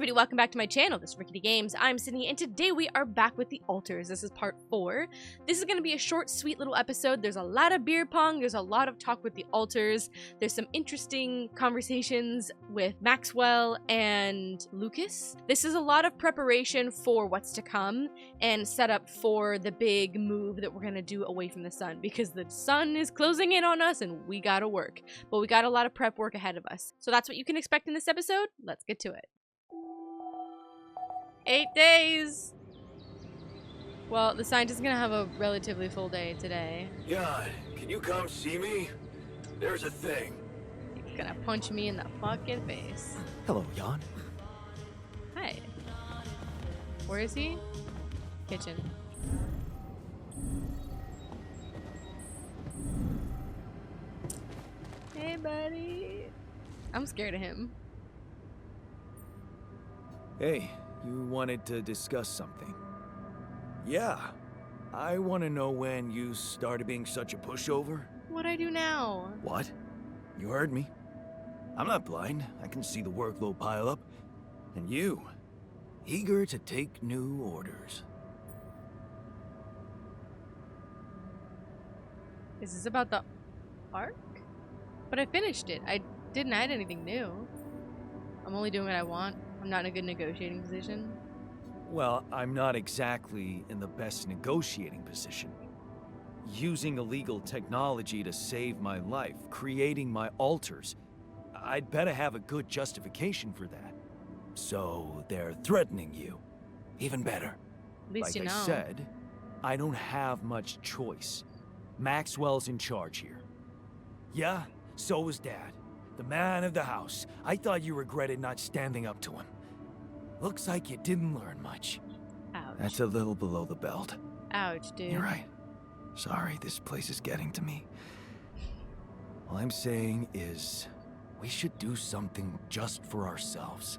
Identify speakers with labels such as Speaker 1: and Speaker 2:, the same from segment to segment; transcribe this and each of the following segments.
Speaker 1: everybody, welcome back to my channel. This is RicketyGames. I'm Sydney, and today we are back with the altars. This is part 4. This is going to be a short, sweet little episode. There's a lot of beer pong. There's a lot of talk with the altars. There's some interesting conversations with Maxwell and Lucas. This is a lot of preparation for what's to come and set up for the big move that we're going to do away from the sun, because the sun is closing in on us and we got to work. But we got a lot of prep work ahead of us. So that's what you can expect in this episode. Let's get to it. 8 days! Well, the scientist is gonna have a relatively full day today.
Speaker 2: Jan, can you come see me? There's a thing.
Speaker 1: He's gonna punch me in the fucking face.
Speaker 2: Hello, Jan.
Speaker 1: Hi. Where is he? Kitchen. Hey, buddy. I'm scared of him.
Speaker 2: Hey, you wanted to discuss something. Yeah. I want to know when you started being such a pushover.
Speaker 1: What'd I do now?
Speaker 2: What? You heard me. I'm not blind. I can see the workload pile up. And you, eager to take new orders.
Speaker 1: Is this about the arc? But I finished it. I didn't add anything new. I'm only doing what I want. I'm not in a good negotiating position.
Speaker 2: Well, I'm not exactly in the best negotiating position. Using illegal technology to save my life, creating my altars. I'd better have a good justification for that. So they're threatening you. Even better.
Speaker 1: At least
Speaker 2: like
Speaker 1: you know.
Speaker 2: I said, I don't have much choice. Maxwell's in charge here. Yeah, so was Dad. The man of the house. I thought you regretted not standing up to him. Looks like you didn't learn much.
Speaker 1: Ouch.
Speaker 2: That's a little below the belt.
Speaker 1: Ouch, dude.
Speaker 2: You're right. Sorry, this place is getting to me. All I'm saying is, we should do something just for ourselves.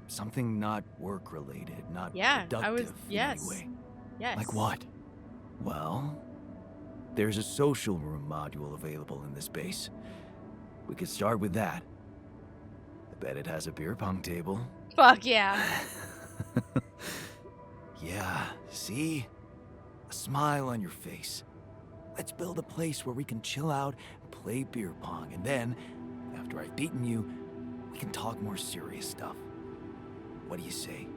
Speaker 2: Something not work-related, not productive in any way.
Speaker 1: Yes.
Speaker 2: Like what? Well, there's a social room module available in this base. We could start with that. I bet it has a beer pong table.
Speaker 1: Fuck yeah.
Speaker 2: Yeah, see? A smile on your face. Let's build a place where we can chill out and play beer pong, and then, after I've beaten you, we can talk more serious stuff. What do you say?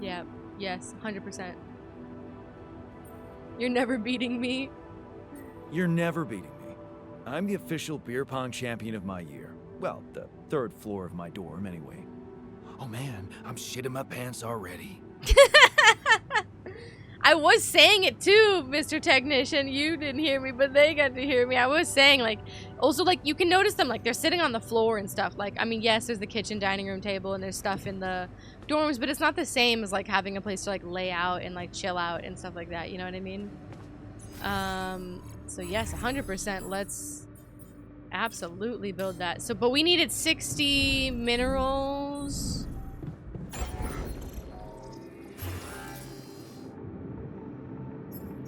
Speaker 1: Yeah, yes, 100%. You're never beating me.
Speaker 2: You're never beating me. I'm the official beer pong champion of my year. Well, the 3rd floor of my dorm, anyway. Oh man, I'm shitting my pants already.
Speaker 1: I was saying it too, Mr. Technician. You didn't hear me, but they got to hear me. I was saying, like, also, like, you can notice them, like, they're sitting on the floor and stuff. Like, I mean, yes, there's the kitchen, dining room table, and there's stuff in the dorms, but it's not the same as, like, having a place to, like, lay out and, like, chill out and stuff like that. You know what I mean? So, yes, 100%. Let's absolutely build that. So, but we needed 60 minerals.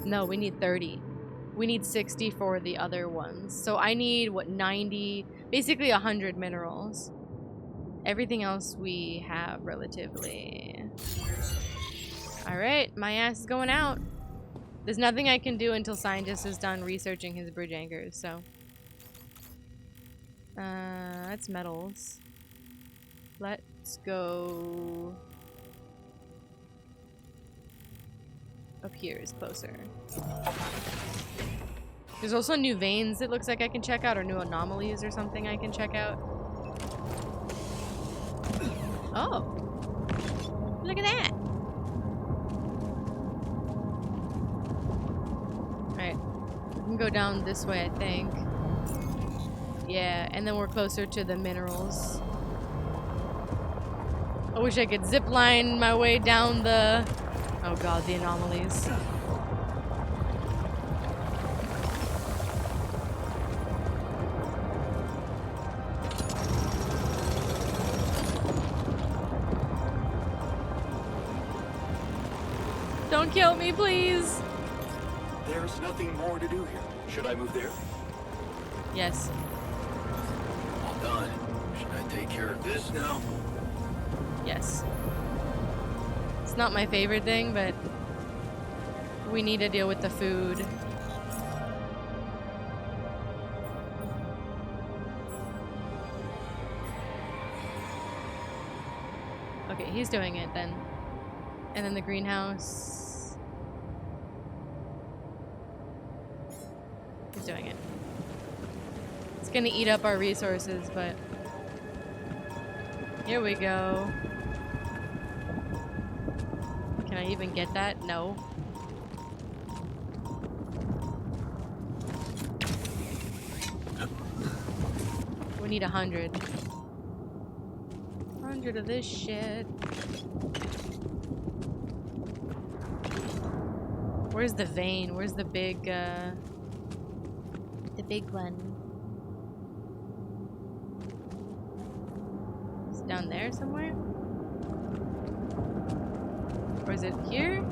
Speaker 1: No, we need 30. We need 60 for the other ones. So I need, what, 90? Basically 100 minerals. Everything else we have relatively. Alright, my ass is going out. There's nothing I can do until Scientist is done researching his bridge anchors, so. That's metals. Let's go. Up here is closer. There's also new veins it looks like I can check out, or new anomalies or something I can check out. Oh. Look at that. Alright. We can go down this way, I think. Yeah, and then we're closer to the minerals. I wish I could zip line my way down the... Oh god, the anomalies. Don't kill me, please!
Speaker 3: There's nothing more to do here. Should I move there?
Speaker 1: Yes.
Speaker 3: All done. Should I take care of this now?
Speaker 1: Yes. greenhouse. It's not my favorite thing, but we need to deal with the food. Okay, he's doing it then. And then the greenhouse. He's doing it. It's gonna eat up our resources, but here we go. Can I even get that? No. We need 100. 100 of this shit. Where's the vein? Where's the big one? It's down there somewhere? Or is it here?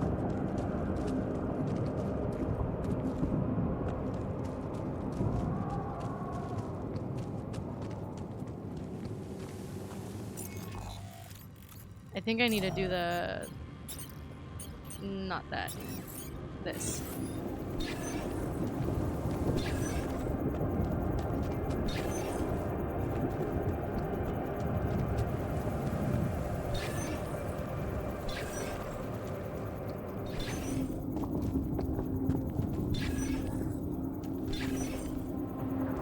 Speaker 1: I think I need to do the... not that. This.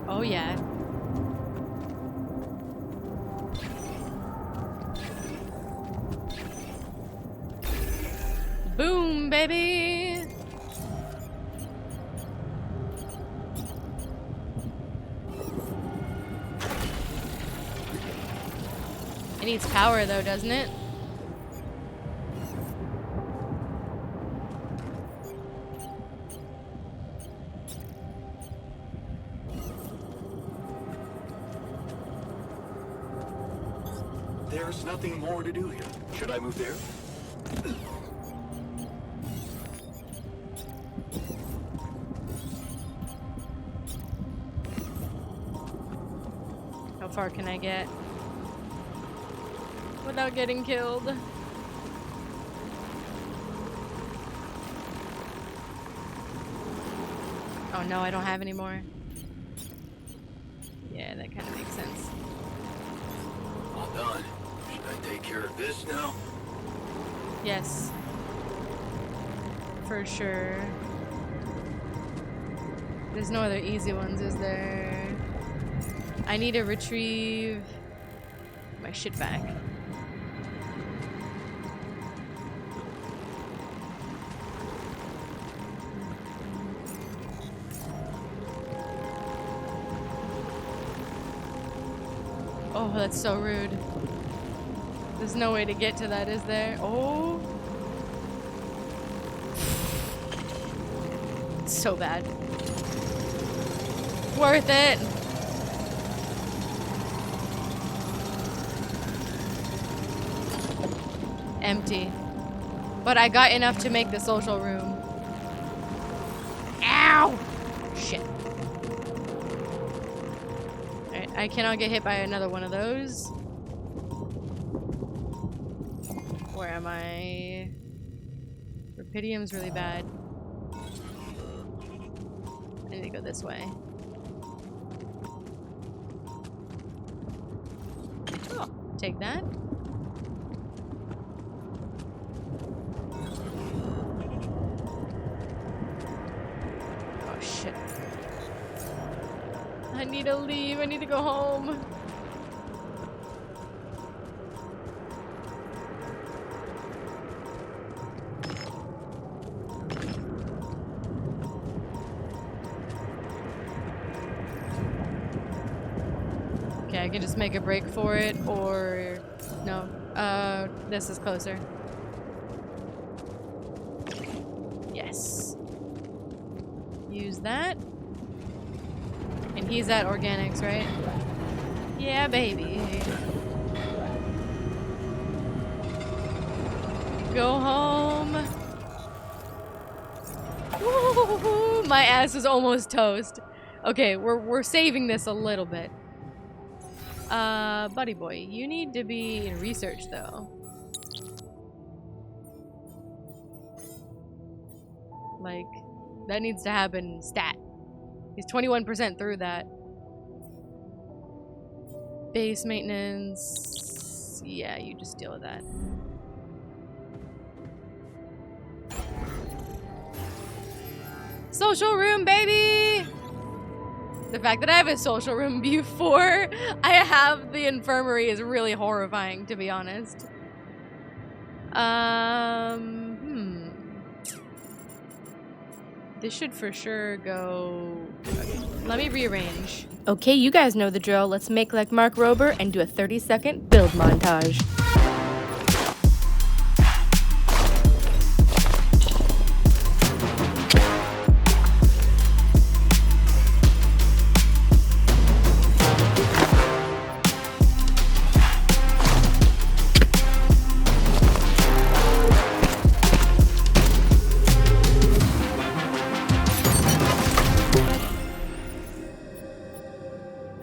Speaker 1: Oh yeah. Boom, baby! It needs power though, doesn't it?
Speaker 3: There's nothing more to do here. Should I move there?
Speaker 1: How far can I get without getting killed? Oh no, I don't have any more. Yeah, that kind of makes sense.
Speaker 3: All done. Should I take care of this now?
Speaker 1: Yes. For sure. There's no other easy ones, is there? I need to retrieve my shit back. Oh, that's so rude. There's no way to get to that, is there? Oh. It's so bad. Worth it. Empty. But I got enough to make the social room. Ow! Shit. Alright, I cannot get hit by another one of those. Where am I? Rapidium's really bad. I need to go this way. Oh, take that. Oh shit. I need to leave. I need to go home. Okay, I can just make a break for it, or no. This is closer. Yes. Use that. And he's at organics, right? Yeah, baby. Go home. Woo-hoo-hoo-hoo. My ass is almost toast. Okay, we're saving this a little bit. Buddy boy, you need to be in research though. Like, that needs to happen stat. He's 21% through that. Base maintenance. Yeah, you just deal with that. Social room, baby! The fact that I have a social room before I have the infirmary is really horrifying, to be honest. This should for sure go... Okay, let me rearrange. Okay, you guys know the drill. Let's make like Mark Rober and do a 30-second build montage.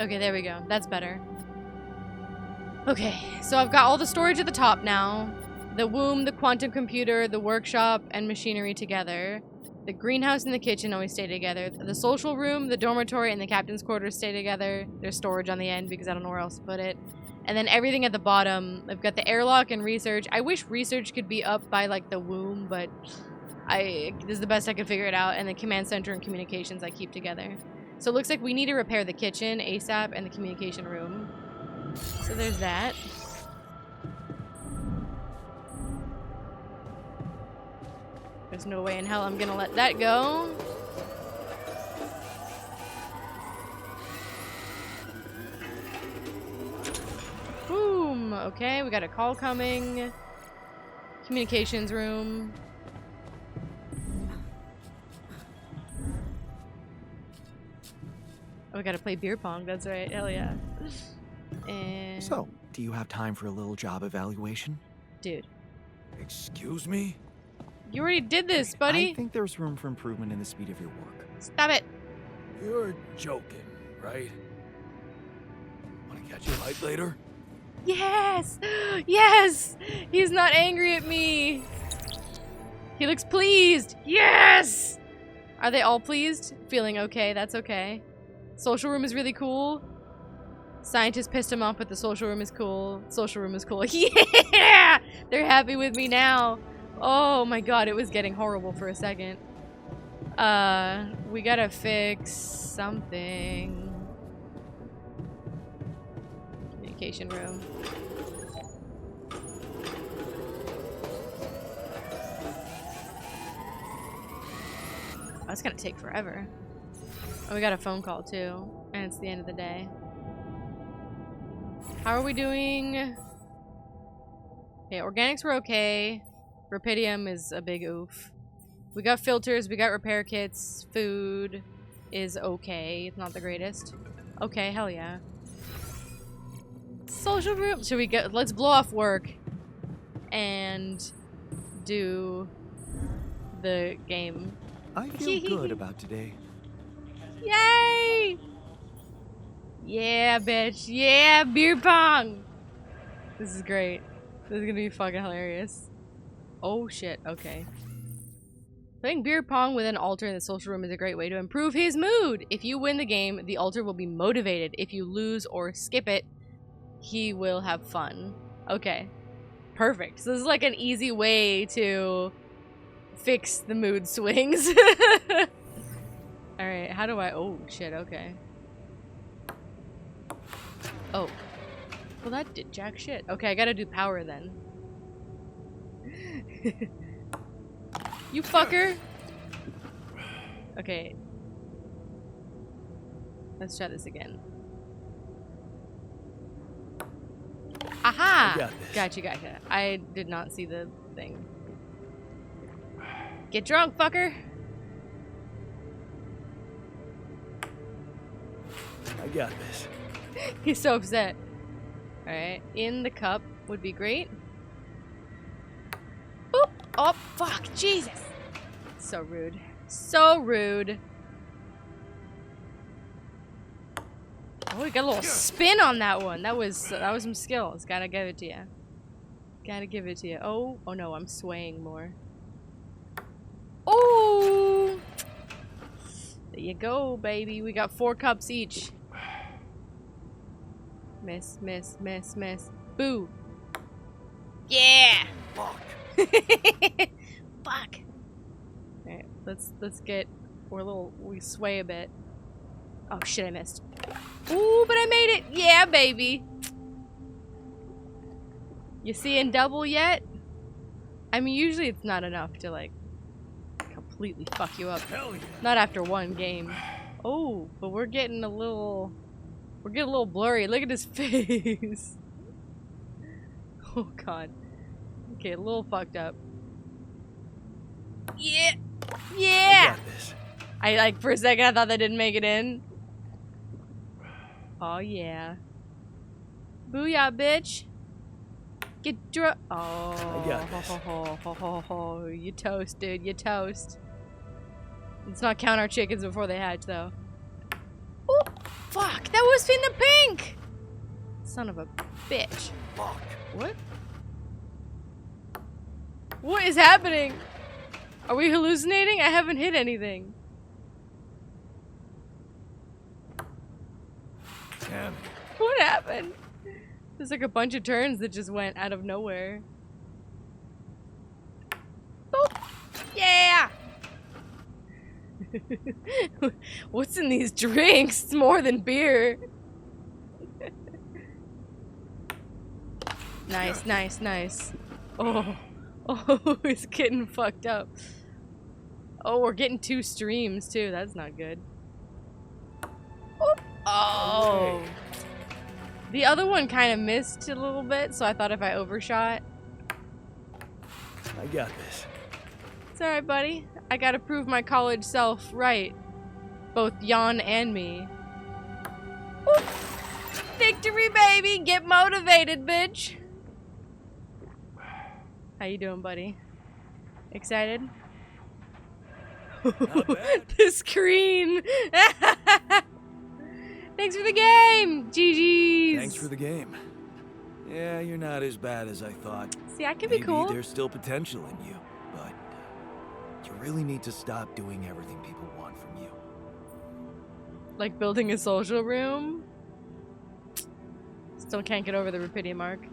Speaker 1: Okay, there we go. That's better. Okay, so I've got all the storage at the top now. The womb, the quantum computer, the workshop, and machinery together. The greenhouse and the kitchen always stay together. The social room, the dormitory, and the captain's quarters stay together. There's storage on the end because I don't know where else to put it. And then everything at the bottom. I've got the airlock and research. I wish research could be up by, like, the womb, but this is the best I could figure it out. And the command center and communications I keep together. So it looks like we need to repair the kitchen ASAP and the communication room. So there's that. There's no way in hell I'm gonna let that go. Boom! Okay, we got a call coming. Communications room. Oh, we gotta play beer pong, that's right. Hell yeah. And...
Speaker 4: So, do you have time for a little job evaluation?
Speaker 1: Dude.
Speaker 2: Excuse me?
Speaker 1: You already did this, buddy.
Speaker 4: I think there's room for improvement in the speed of your work.
Speaker 1: Stop it.
Speaker 2: You're joking, right? Wanna catch a fight later?
Speaker 1: Yes! Yes! He's not angry at me. He looks pleased. Yes! Are they all pleased? Feeling okay, that's okay. Social room is really cool. Scientist pissed him off, but the social room is cool. Social room is cool. Yeah! They're happy with me now. Oh my god, it was getting horrible for a second. We gotta fix something. Communication room. That's gonna take forever. Oh, we got a phone call too, and it's the end of the day. How are we doing? Okay, organics were okay. Rapidium is a big oof. We got filters, we got repair kits. Food is okay. It's not the greatest. Okay, hell yeah. Social room. Should we get? Let's blow off work and do the game.
Speaker 4: I feel good about today.
Speaker 1: Yay! Yeah, bitch. Yeah, beer pong. This is great. This is gonna be fucking hilarious. Oh shit, okay. Playing beer pong with an altar in the social room is a great way to improve his mood. If you win the game, the altar will be motivated. If you lose or skip it, he will have fun. Okay. Perfect. So this is like an easy way to fix the mood swings. Alright, how do I... Oh, shit, okay. Oh. Well, that did jack shit. Okay, I gotta do power then. You fucker! Okay. Let's try this again. Aha!
Speaker 2: I got this.
Speaker 1: Gotcha. I did not see the thing. Get drunk, fucker!
Speaker 2: I got this.
Speaker 1: He's so upset. Alright, in the cup would be great. Boop! Oh, fuck! Jesus! So rude. So rude. Oh, we got a little spin on that one. That was some skills. Gotta give it to you. Gotta give it to you. Oh no, I'm swaying more. Oh! There you go, baby. We got 4 cups each. Miss, miss, miss, miss. Boo. Yeah!
Speaker 2: Fuck.
Speaker 1: Fuck. Alright, let's get... we sway a bit. Oh shit, I missed. Ooh, but I made it! Yeah, baby! You seeing double yet? I mean, usually it's not enough to, like, completely fuck you up.
Speaker 2: Hell yeah.
Speaker 1: Not after one game. Oh, but we're getting a little... We're getting a little blurry. Look at his face. Oh, God. Okay, a little fucked up. Yeah! Yeah!
Speaker 2: I got this.
Speaker 1: I, like, for a second, I thought they didn't make it in. Oh, yeah. Booyah, bitch. Get dr- Oh.
Speaker 2: I got this.
Speaker 1: You toast, dude. You toast. Let's not count our chickens before they hatch, though. Oh, fuck. That was in the pink! Son of a bitch.
Speaker 2: Fuck.
Speaker 1: What? What is happening? Are we hallucinating? I haven't hit anything.
Speaker 2: Damn it.
Speaker 1: What happened? There's like a bunch of turns that just went out of nowhere. Boop! Yeah! What's in these drinks? It's more than beer. Nice, nice, nice. Oh. Oh, it's getting fucked up. Oh, we're getting 2 streams too. That's not good. Oh. The other one kind of missed a little bit, so I thought if I overshot.
Speaker 2: I got this.
Speaker 1: It's alright, buddy. I gotta prove my college self right. Both Jan and me. Woo. Victory, baby! Get motivated, bitch! How you doing, buddy? Excited? The screen! Thanks for the game! GG's!
Speaker 2: Thanks for the game. Yeah, you're not as bad as I thought.
Speaker 1: See, I could
Speaker 2: Maybe
Speaker 1: be cool.
Speaker 2: there's still potential in you, but you really need to stop doing everything people want from you.
Speaker 1: Like building a social room? Still can't get over the Rapidium arc.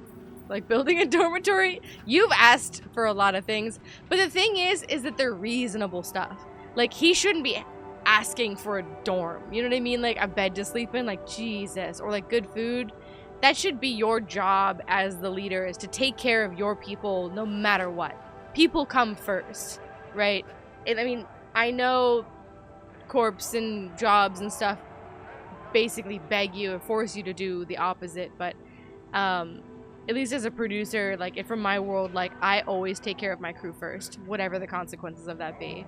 Speaker 1: Like building a dormitory? You've asked for a lot of things, but the thing is that they're reasonable stuff. Like, he shouldn't be asking for a dorm. You know what I mean? Like a bed to sleep in, like Jesus, or like good food. That should be your job as the leader, is to take care of your people no matter what. People come first, right? And I mean, I know corps and jobs and stuff basically beg you and force you to do the opposite, but at least as a producer, like from my world, like I always take care of my crew first, whatever the consequences of that be.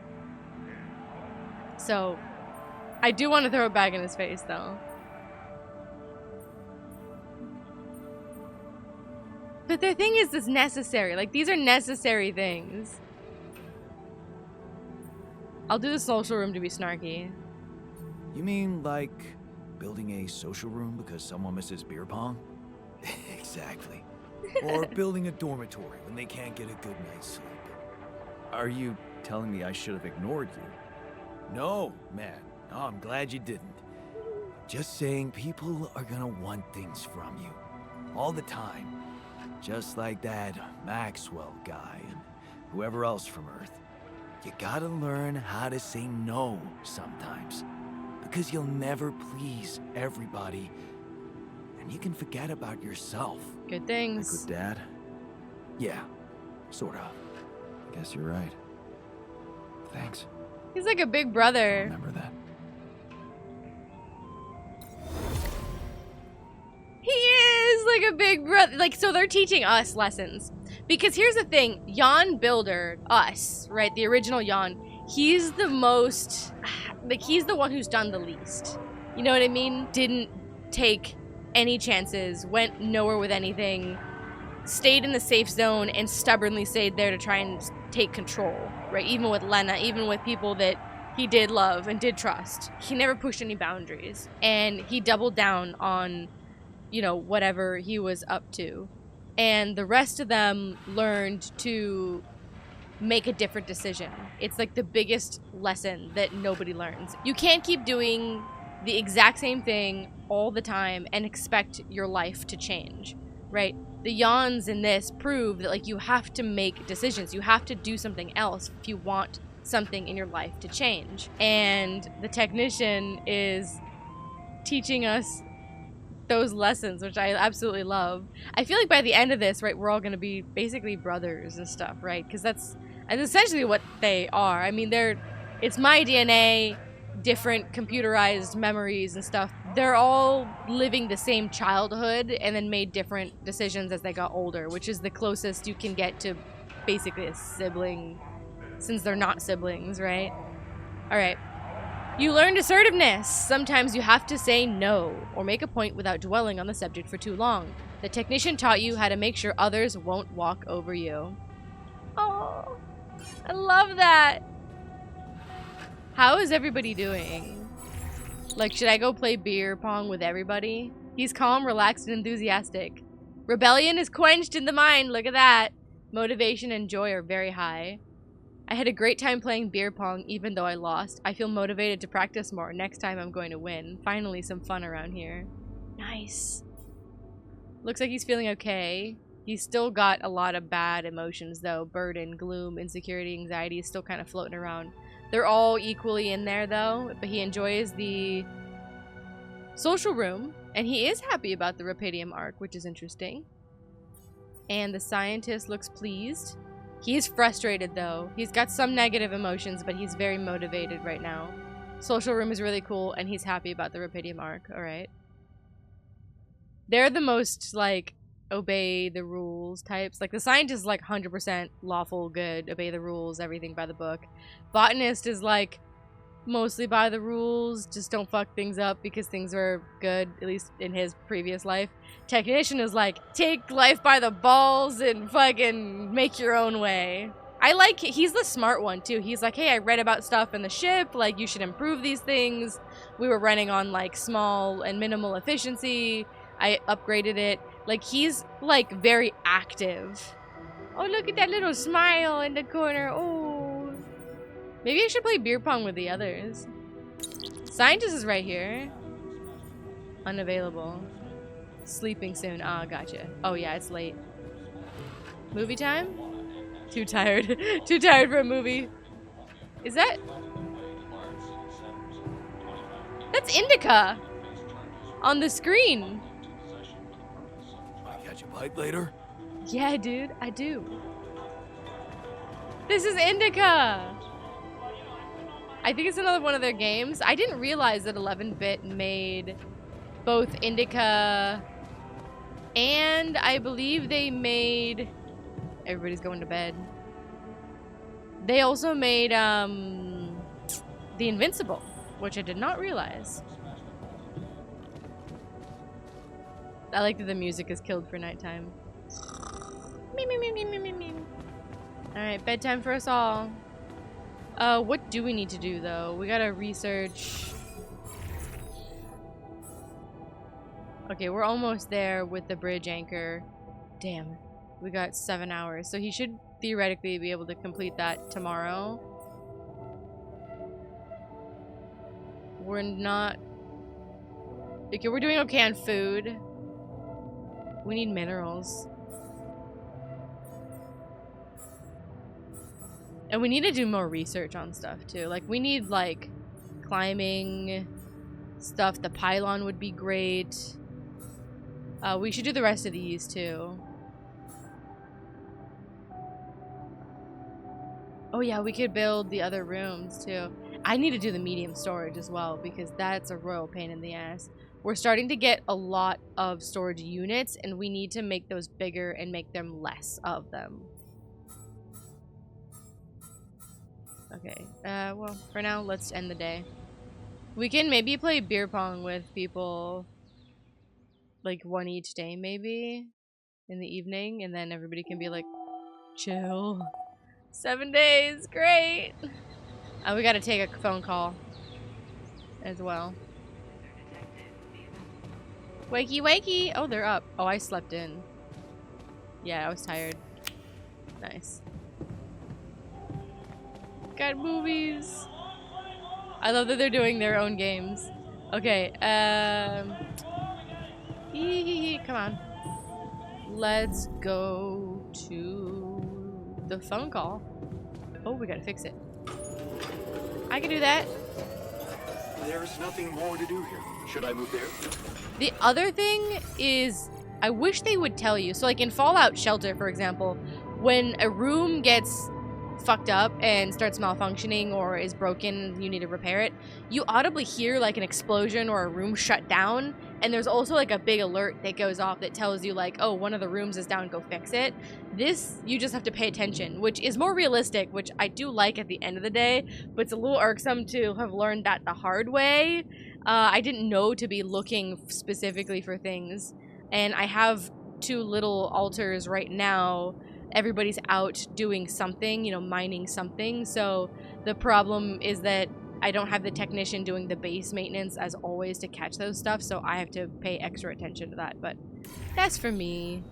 Speaker 1: So, I do want to throw it back in his face, though. But the thing is, it's necessary. Like, these are necessary things. I'll do the social room to be snarky.
Speaker 2: You mean like building a social room because someone misses beer pong? Exactly. Or building a dormitory when they can't get a good night's sleep. Are you telling me I should have ignored you? No, man. No, I'm glad you didn't. Just saying people are gonna want things from you. All the time. Just like that Maxwell guy and whoever else from Earth. You gotta learn how to say no sometimes. Because you'll never please everybody. And you can forget about yourself.
Speaker 1: Good
Speaker 2: Like
Speaker 1: things.
Speaker 2: with Dad? Yeah, sort of. I guess you're right. Thanks.
Speaker 1: He's like a big
Speaker 2: I'll
Speaker 1: brother.
Speaker 2: remember that.
Speaker 1: He is like a big brother. Like, so they're teaching us lessons. Because here's the thing, Jan Builder, us, right, the original Jan, he's the most, like, he's the one who's done the least. You know what I mean? Didn't take any chances, went nowhere with anything, stayed in the safe zone, and stubbornly stayed there to try and take control, right? Even with Lena, even with people that he did love and did trust. He never pushed any boundaries. And he doubled down on, you know, whatever he was up to. And the rest of them learned to make a different decision. It's like the biggest lesson that nobody learns. You can't keep doing the exact same thing all the time and expect your life to change, right? The Jans in this prove that like you have to make decisions. You have to do something else if you want something in your life to change. And the technician is teaching us those lessons, which I absolutely love. I feel like by the end of this, right, we're all going to be basically brothers and stuff, right? Because that's essentially what they are. I mean, it's my DNA, different computerized memories and stuff. They're all living the same childhood and then made different decisions as they got older, which is the closest you can get to basically a sibling, since they're not siblings, right? All right. You learned assertiveness. Sometimes you have to say no or make a point without dwelling on the subject for too long. The technician taught you how to make sure others won't walk over you. Oh, I love that. How is everybody doing? Like, should I go play beer pong with everybody? He's calm, relaxed, and enthusiastic. Rebellion is quenched in the mind. Look at that. Motivation and joy are very high. I had a great time playing beer pong, even though I lost. I feel motivated to practice more. Next time I'm going to win. Finally, some fun around here. Nice. Looks like he's feeling okay. He's still got a lot of bad emotions, though. Burden, gloom, insecurity, anxiety is still kind of floating around. They're all equally in there, though. But he enjoys the social room. And he is happy about the Rapidium arc, which is interesting. And the scientist looks pleased. He's frustrated, though. He's got some negative emotions, but he's very motivated right now. Social room is really cool, and he's happy about the Rapidium arc. All right. They're the most, like, obey the rules types. Like, the scientist is, like, 100% lawful, good, obey the rules, everything by the book. Botanist is, like, mostly by the rules, just don't fuck things up because things are good, at least in his previous life. Technician is like, take life by the balls and fucking make your own way. I like, he's the smart one too. He's like, hey, I read about stuff in the ship, like you should improve these things. We were running on like small and minimal efficiency. I upgraded it. Like he's like very active. Oh, look at that little smile in the corner. Oh. Maybe I should play beer pong with the others. Scientist is right here. Unavailable. Sleeping soon. Ah, gotcha. Oh yeah, it's late. Movie time? Too tired. Too tired for a movie. Is that... That's Indica! On the screen.
Speaker 2: Wanna catch a bite later?
Speaker 1: Yeah, dude. I do. This is Indica! I think it's another one of their games. I didn't realize that 11-bit made both Indica and I believe they made... Everybody's going to bed. They also made The Invincible, which I did not realize. I like that the music is killed for nighttime. Alright, bedtime for us all. What do we need to do, though? We gotta research... Okay, we're almost there with the bridge anchor. Damn. We got 7 hours. So he should theoretically be able to complete that tomorrow. We're not... Okay, we're doing okay on food. We need minerals. And we need to do more research on stuff, too. Like, we need, like, climbing stuff. The pylon would be great. We should do the rest of these, too. Oh, yeah, we could build the other rooms, too. I need to do the medium storage as well, because that's a royal pain in the ass. We're starting to get a lot of storage units, and we need to make those bigger and make them less of them. Okay, well, for now, let's end the day. We can maybe play beer pong with people, like, one each day, maybe, in the evening, and then everybody can be like, chill. 7 days, great! We gotta take a phone call as well. Wakey, wakey! Oh, they're up. Oh, I slept in. Yeah, I was tired. Nice. got movies. I love that they're doing their own games. Okay, come on. Let's go to the phone call. Oh, we gotta fix it. I can do that.
Speaker 3: There's nothing more to do here. Should I move there?
Speaker 1: The other thing is, I wish they would tell you. So like in Fallout Shelter, for example, when a room gets fucked up and starts malfunctioning or is broken, you need to repair it, you audibly hear like an explosion or a room shut down, and there's also like a big alert that goes off that tells you like, oh, one of the rooms is down, go fix it. This, you just have to pay attention, which is more realistic, which I do like at the end of the day, but it's a little irksome to have learned that the hard way. I didn't know to be looking specifically for things, and I have 2 little altars right now. Everybody's out doing something, you know, mining something. So the problem is that I don't have the technician doing the base maintenance as always to catch those stuff, so I have to pay extra attention to that, but that's for me.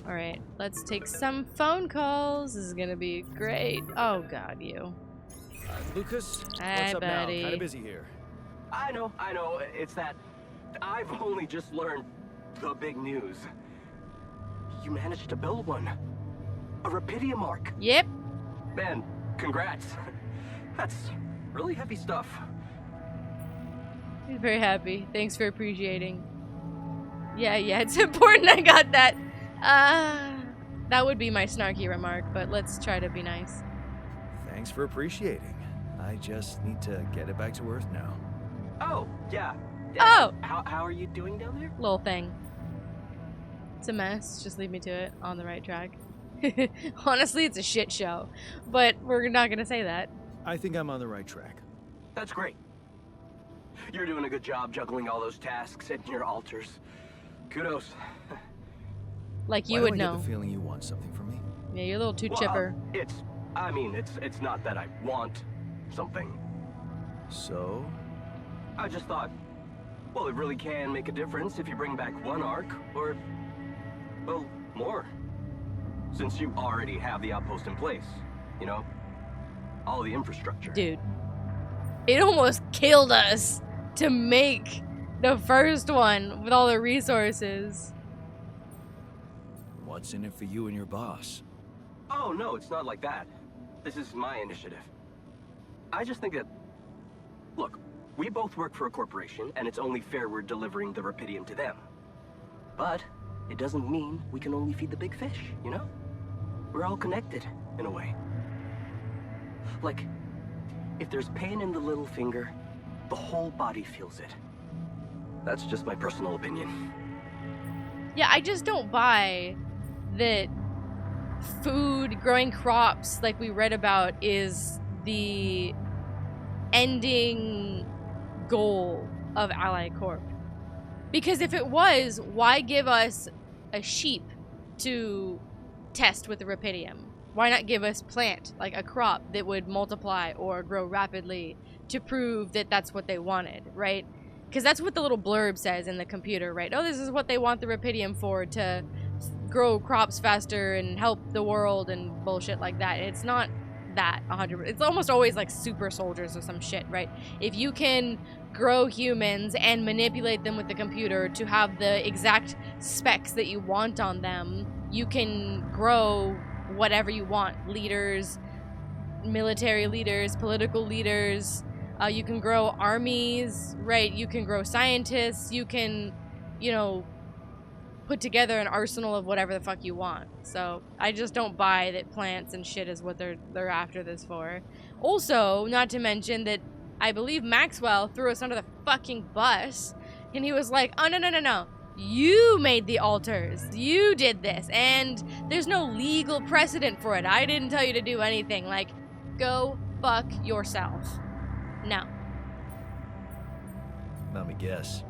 Speaker 1: All right, let's take some phone calls. This is gonna be great. Oh God, you.
Speaker 2: Lucas,
Speaker 1: Hi,
Speaker 2: what's up
Speaker 1: buddy.
Speaker 2: now? Kind of busy here.
Speaker 5: I know. It's that I've only just learned the big news. You managed to build one. A Rapidium arc.
Speaker 1: Yep.
Speaker 5: Man, congrats. That's really heavy stuff.
Speaker 1: He's very happy. Thanks for appreciating. Yeah, it's important I got that. That would be my snarky remark, but let's try to be nice.
Speaker 2: Thanks for appreciating. I just need to get it back to Earth now.
Speaker 5: Oh, yeah.
Speaker 1: Oh!
Speaker 5: How are you doing down there?
Speaker 1: Little thing. It's a mess. Just leave me to it. On the right track. Honestly, it's a shit show. But we're not gonna say that.
Speaker 2: I think I'm on the right track.
Speaker 5: That's great. You're doing a good job juggling all those tasks and your altars. Kudos.
Speaker 1: Like you
Speaker 2: Why
Speaker 1: would
Speaker 2: do I
Speaker 1: know.
Speaker 2: get the feeling you want something from me?
Speaker 1: Yeah, you're a little too chipper.
Speaker 5: It's not that I want something.
Speaker 2: So?
Speaker 5: I just thought, well, it really can make a difference if you bring back one arc, or, well, more. Since you already have the outpost in place, you know? All the infrastructure.
Speaker 1: Dude. It almost killed us to make the first one with all the resources.
Speaker 2: What's in it for you and your boss?
Speaker 5: Oh, no, it's not like that. This is my initiative. I just think that, look, we both work for a corporation, and it's only fair we're delivering the Rapidium to them. But it doesn't mean we can only feed the big fish, you know? We're all connected, in a way. Like, if there's pain in the little finger, the whole body feels it. That's just my personal opinion.
Speaker 1: Yeah, I just don't buy that food, growing crops, like we read about, is the ending goal of Allied Corp. Because if it was, why give us a sheep to test with the Rapidium? Why not give us plant, like a crop that would multiply or grow rapidly to prove that that's what they wanted, right? Because that's what the little blurb says in the computer, right? Oh, this is what they want the Rapidium for, to grow crops faster and help the world and bullshit like that. It's not that 100%. It's almost always like super soldiers or some shit, right? If you can grow humans and manipulate them with the computer to have the exact specs that you want on them, you can grow whatever you want. Leaders, military leaders, political leaders. You can grow armies, right? You can grow scientists. You can, you know, put together an arsenal of whatever the fuck you want. So I just don't buy that plants and shit is what they're after this for. Also, not to mention that I believe Maxwell threw us under the fucking bus, and he was like, oh, no. You made the altars. You did this, and there's no legal precedent for it. I didn't tell you to do anything. Like, go fuck yourself. No.
Speaker 2: Let me guess.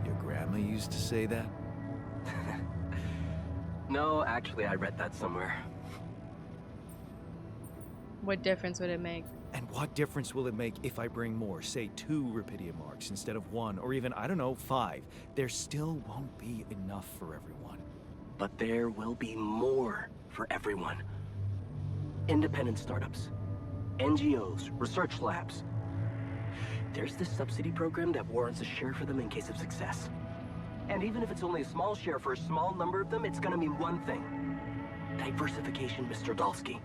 Speaker 2: Your grandma used to say that?
Speaker 5: No, actually, I read that somewhere.
Speaker 1: What difference would it make?
Speaker 2: And what difference will it make if I bring more, say 2 Rapidium arcs instead of 1, or even, I don't know, 5? There still won't be enough for everyone.
Speaker 5: But there will be more for everyone. independent startups, NGOs, research labs. There's this subsidy program that warrants a share for them in case of success. And even if it's only a small share for a small number of them, it's gonna mean one thing. Diversification, Mr. Dolski.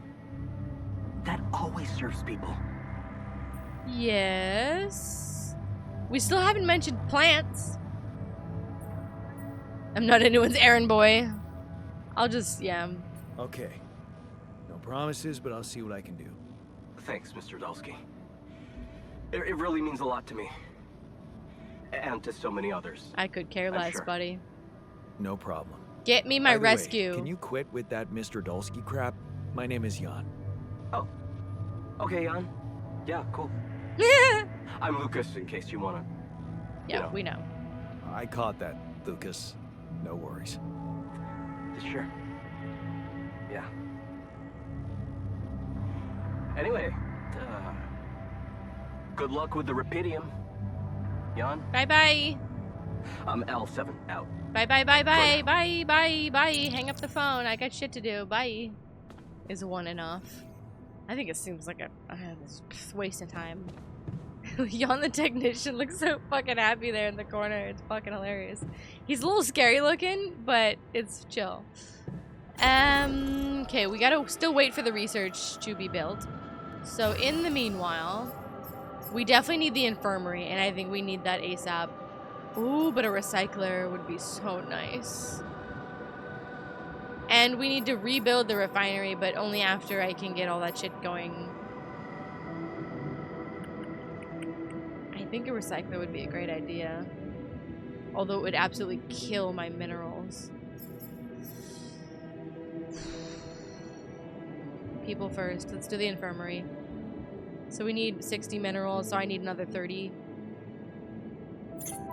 Speaker 5: That always serves people.
Speaker 1: Yes. We still haven't mentioned plants. I'm not anyone's errand boy. I'll just, yeah.
Speaker 2: Okay. No promises, but I'll see what I can do.
Speaker 5: Thanks, Mr. Dolski. It really means a lot to me. And to so many others.
Speaker 1: I could care
Speaker 5: I'm
Speaker 1: less,
Speaker 5: sure.
Speaker 1: buddy.
Speaker 2: No problem.
Speaker 1: Get me my
Speaker 2: By the way,
Speaker 1: rescue.
Speaker 2: can you quit with that Mr. Dolski crap? My name is Jan.
Speaker 5: Oh. Okay, Jan. Yeah, cool. I'm Lucas, in case you wanna...
Speaker 1: Yeah,
Speaker 5: you know.
Speaker 1: we know.
Speaker 2: I caught that, Lucas. No worries.
Speaker 5: Sure. Yeah. Anyway, good luck with the Rapidium. Jan?
Speaker 1: Bye-bye.
Speaker 5: I'm L7, out.
Speaker 1: Bye. Bye. Hang up the phone. I got shit to do. Bye. Is one enough? I think it seems like a waste of time. Jan the technician looks so fucking happy there in the corner. It's fucking hilarious. He's a little scary looking, but it's chill. Okay, we gotta still wait for the research to be built. So in the meanwhile, we definitely need the infirmary, and I think we need that ASAP. Ooh, but a recycler would be so nice. And we need to rebuild the refinery, but only after I can get all that shit going. I think a recycler would be a great idea. Although it would absolutely kill my minerals. People first. Let's do the infirmary. So we need 60 minerals, so I need another 30.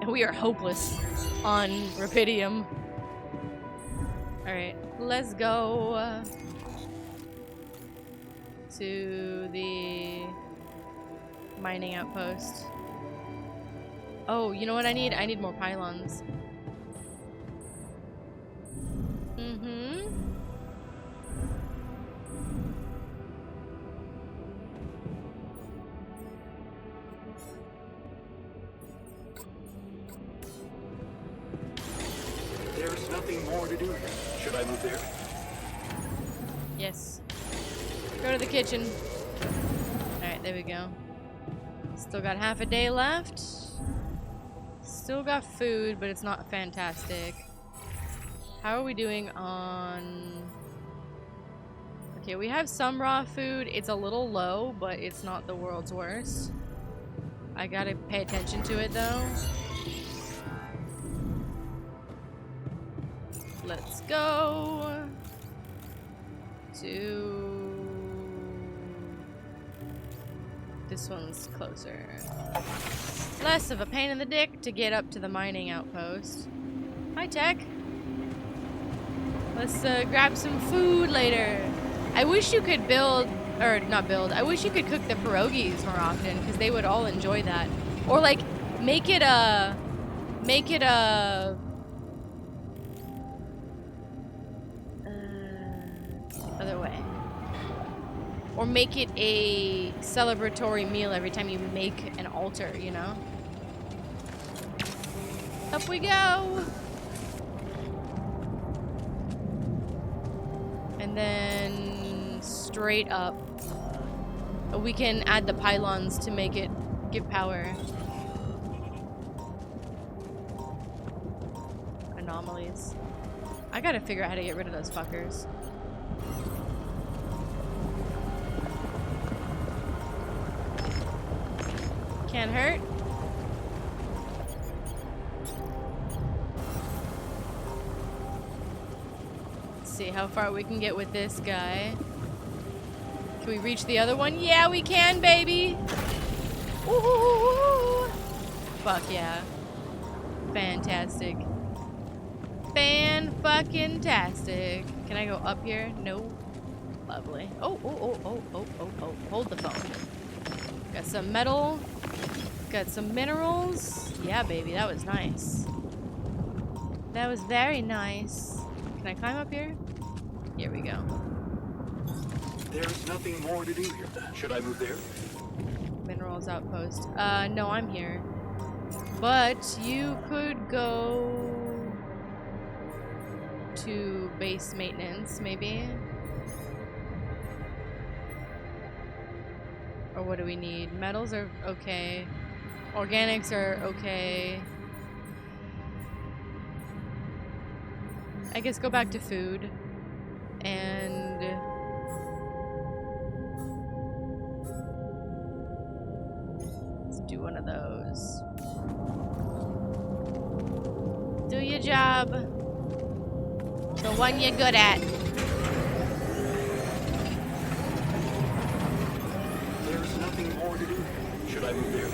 Speaker 1: And we are hopeless on Rapidium. Alright, let's go to the mining outpost. Oh, you know what I need? I need more pylons.
Speaker 3: There's nothing more to do here. Should I move there?
Speaker 1: Yes. Go to the kitchen. Alright, there we go. Still got half a day left. Still got food, but it's not fantastic. How are we doing on... Okay, we have some raw food. It's a little low, but it's not the world's worst. I gotta pay attention to it, though. Let's go to... This one's closer. Less of a pain in the dick to get up to the mining outpost. Hi, Tech. Let's grab some food later. I wish you could build, or not build, I wish you could cook the pierogies more often, because they would all enjoy that. Or like, make it a other way. Or make it a celebratory meal every time you make an altar, you know? Up we go! And then straight up. We can add the pylons to make it give power. Anomalies. I gotta figure out how to get rid of those fuckers. Can't hurt. Let's see how far we can get with this guy. Can we reach the other one? Yeah, we can, baby! Ooh! Fuck yeah. Fantastic. Fan-fucking-tastic. Can I go up here? No. Lovely. Oh. Hold the phone. Got some metal. Got some minerals. Yeah, baby, that was nice. That was very nice. Can I climb up here? Here we go.
Speaker 3: There's nothing more to do here. Should I move there?
Speaker 1: Minerals outpost. No, I'm here. But you could go to base maintenance, maybe. Or what do we need? Metals are okay. Organics are okay. I guess go back to food. And let's do one of those. Do your job. The one you're good at.
Speaker 3: There's nothing more to do. Should I move there?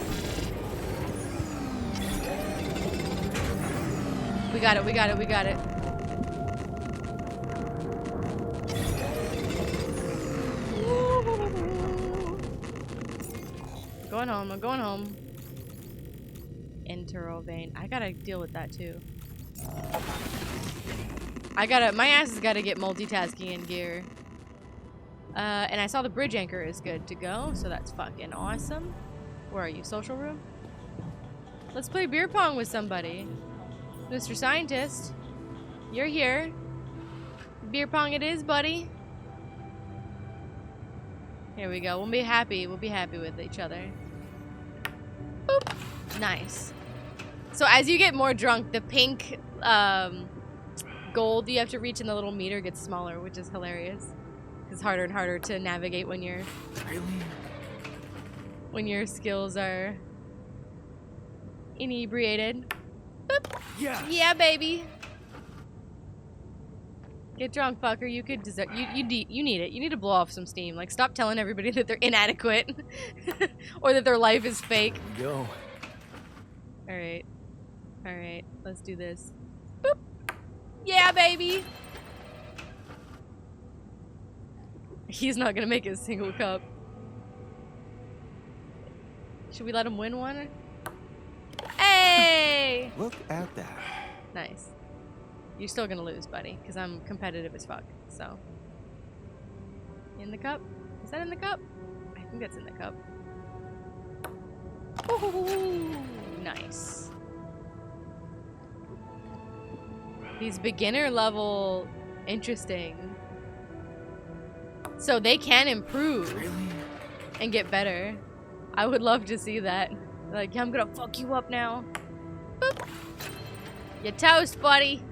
Speaker 1: We got it, we got it, we got it. Going home, I'm going home. Enteral vein. I gotta deal with that too. My ass has gotta get multitasking in gear. And I saw the bridge anchor is good to go, so that's fucking awesome. Where are you? Social room? Let's play beer pong with somebody. Mr. Scientist, you're here. Beer pong it is, buddy. Here we go. We'll be happy. We'll be happy with each other. Boop. Nice. So as you get more drunk, the pink gold you have to reach in the little meter gets smaller, which is hilarious. It's harder and harder to navigate when you're when your skills are inebriated. Boop.
Speaker 2: Yeah.
Speaker 1: Yeah, baby. Get drunk, fucker. You could deserve. You need it. You need to blow off some steam. Like, stop telling everybody that they're inadequate, or that their life is fake.
Speaker 2: Here we go.
Speaker 1: All right, all right. Let's do this. Boop. Yeah, baby. He's not gonna make a single cup. Should we let him win one? Hey!
Speaker 4: Look at that.
Speaker 1: Nice. You're still gonna lose, buddy, because I'm competitive as fuck, so. In the cup? Is that in the cup? I think that's in the cup. Ooh, nice. These beginner level, interesting. So they can improve and get better. I would love to see that. Like, I'm gonna fuck you up now. Boop. You're toast, buddy.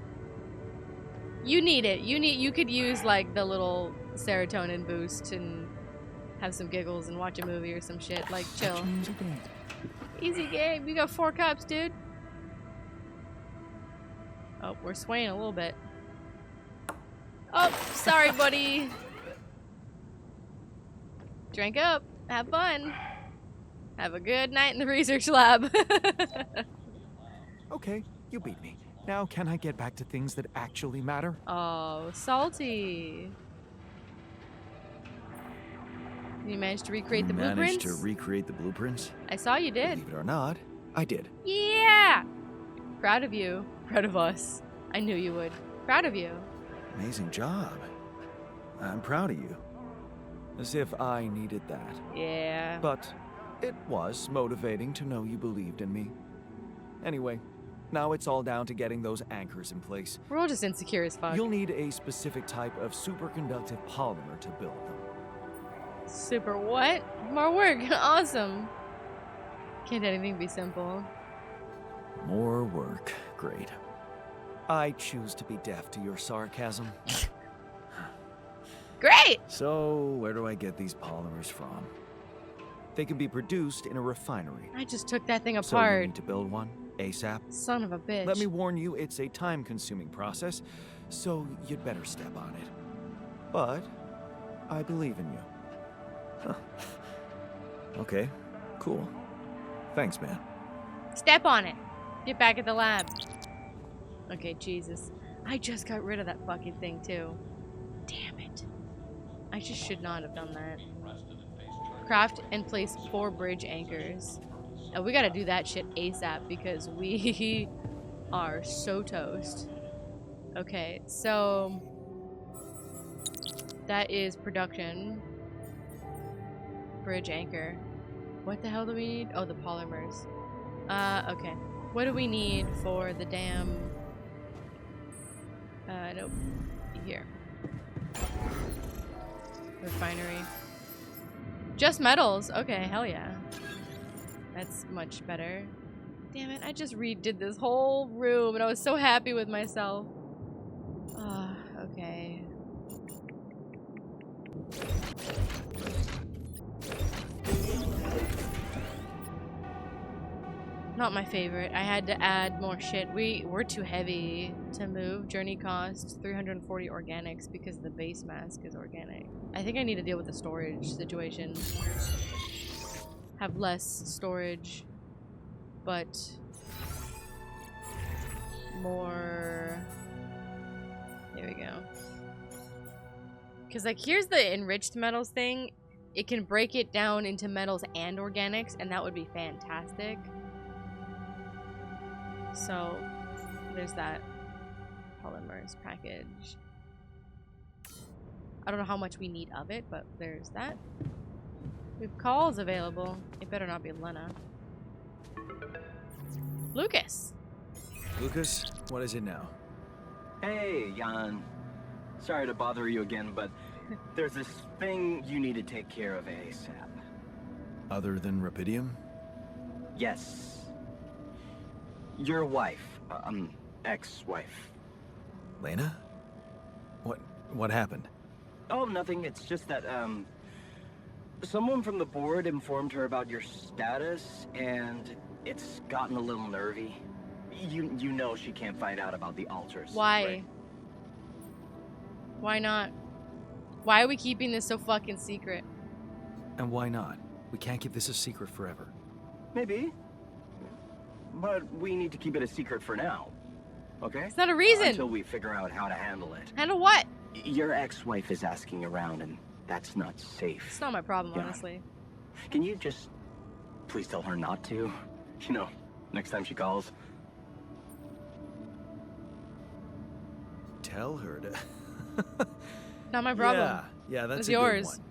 Speaker 1: You need it. You could use like the little serotonin boost and have some giggles and watch a movie or some shit. Like, chill. Easy game. You got 4 cups, dude. Oh, we're swaying a little bit. Oh, sorry, buddy. Drink up. Have fun. Have a good night in the research lab.
Speaker 4: Okay, you beat me. Now can I get back to things that actually matter?
Speaker 1: Oh, salty. You managed to recreate the blueprints?
Speaker 2: Managed to recreate the blueprints?
Speaker 1: I saw you did.
Speaker 4: Believe it or not, I did.
Speaker 1: Yeah! Proud of you. Proud of us. I knew you would. Proud of you.
Speaker 4: Amazing job. I'm proud of you.
Speaker 2: As if I needed that.
Speaker 1: Yeah.
Speaker 4: But it was motivating to know you believed in me. Anyway, now it's all down to getting those anchors in place.
Speaker 1: We're all just insecure as fuck.
Speaker 4: You'll need a specific type of superconductive polymer to build them.
Speaker 1: Super what? More work. Awesome. Can't anything be simple?
Speaker 4: More work. Great. I choose to be deaf to your sarcasm.
Speaker 1: Great!
Speaker 4: So, where do I get these polymers from? They can be produced in a refinery.
Speaker 1: I just took that thing
Speaker 4: So you
Speaker 1: apart.
Speaker 4: need to build one ASAP.
Speaker 1: Son of a bitch.
Speaker 4: Let me warn you, it's a time-consuming process, so you'd better step on it. But I believe in you. Huh. Okay, cool. Thanks, man.
Speaker 1: Step on it. Get back at the lab. Okay, Jesus. I just got rid of that fucking thing, too. Damn it. I just should not have done that. Craft and place 4 bridge anchors. And we gotta do that shit ASAP because we are so toast. Okay, so that is production. bridge anchor. What the hell do we need? Oh, the polymers. Okay. What do we need for the damn... nope. Here. Refinery. Just metals. Okay, hell yeah. That's much better. Damn it, I just redid this whole room and I was so happy with myself. Okay. Not my favorite. I had to add more shit. We're too heavy to move. Journey cost 340 organics because the base mask is organic. I think I need to deal with the storage situation. Have less storage, but more. There we go. Because, like, here's the enriched metals thing. It can break it down into metals and organics, and that would be fantastic. So, there's that polymers package. I don't know how much we need of it, but there's that. We have calls available. It better not be Lena. Lucas!
Speaker 2: Lucas, what is it now?
Speaker 5: Hey, Jan. Sorry to bother you again, but there's this thing you need to take care of ASAP.
Speaker 2: Other than Rapidium?
Speaker 5: Yes. Your wife. Ex-wife.
Speaker 2: Lena? What happened?
Speaker 5: Oh, nothing. It's just that, someone from the board informed her about your status, and it's gotten a little nervy. You know she can't find out about the altars.
Speaker 1: Why?
Speaker 5: Right?
Speaker 1: Why not? Why are we keeping this so fucking secret?
Speaker 2: And why not? We can't keep this a secret forever.
Speaker 5: Maybe. But we need to keep it a secret for now. Okay?
Speaker 1: It's not a reason.
Speaker 5: Until we figure out how to handle it.
Speaker 1: Handle what?
Speaker 5: Your ex-wife is asking around, and that's not safe.
Speaker 1: It's not my problem,
Speaker 5: Yeah.
Speaker 1: honestly.
Speaker 5: Can you just please tell her not to? You know, next time she calls.
Speaker 2: Tell her to...
Speaker 1: Not my problem.
Speaker 2: Yeah, that's
Speaker 1: It's
Speaker 2: a
Speaker 1: yours.
Speaker 2: good one.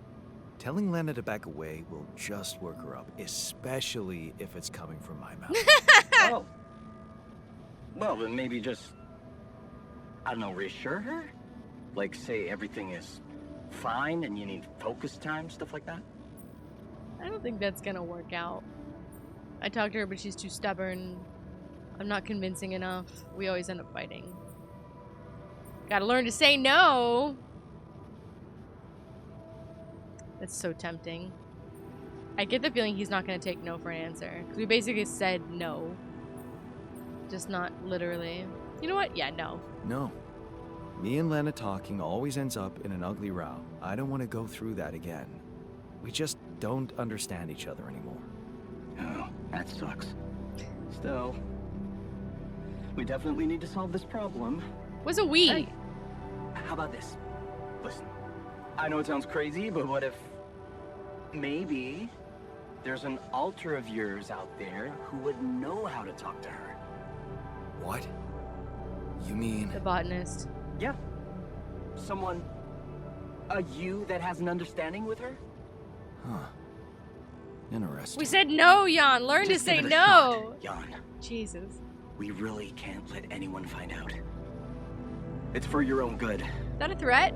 Speaker 2: Telling Lena to back away will just work her up, especially if it's coming from my mouth.
Speaker 5: Oh. Well, then maybe just, I don't know, reassure her? Like, say everything is fine and you need focus time, stuff like that?
Speaker 1: I don't think that's gonna work out. I talked to her, but she's too stubborn. I'm not convincing enough. We always end up fighting. Gotta learn to say no! That's so tempting. I get the feeling he's not gonna take no for an answer. Because we basically said no. Just not literally. You know what? Yeah, no.
Speaker 2: No. Me and Lena talking always ends up in an ugly row. I don't want to go through that again. We just don't understand each other anymore.
Speaker 5: Oh, that sucks. Still, we definitely need to solve this problem.
Speaker 1: Was a we.
Speaker 5: Hey, how about this? Listen, I know it sounds crazy, but what if maybe there's an alter of yours out there who would know how to talk to her?
Speaker 2: What? You mean...
Speaker 1: The botanist.
Speaker 5: Yeah. Someone, a you that has an understanding with her?
Speaker 2: Huh. Interesting.
Speaker 1: We said no, Jan. Learn
Speaker 5: Just
Speaker 1: to say
Speaker 5: give it a
Speaker 1: no.
Speaker 5: shot, Jan.
Speaker 1: Jesus.
Speaker 5: We really can't let anyone find out. It's for your own good.
Speaker 1: Is that a threat?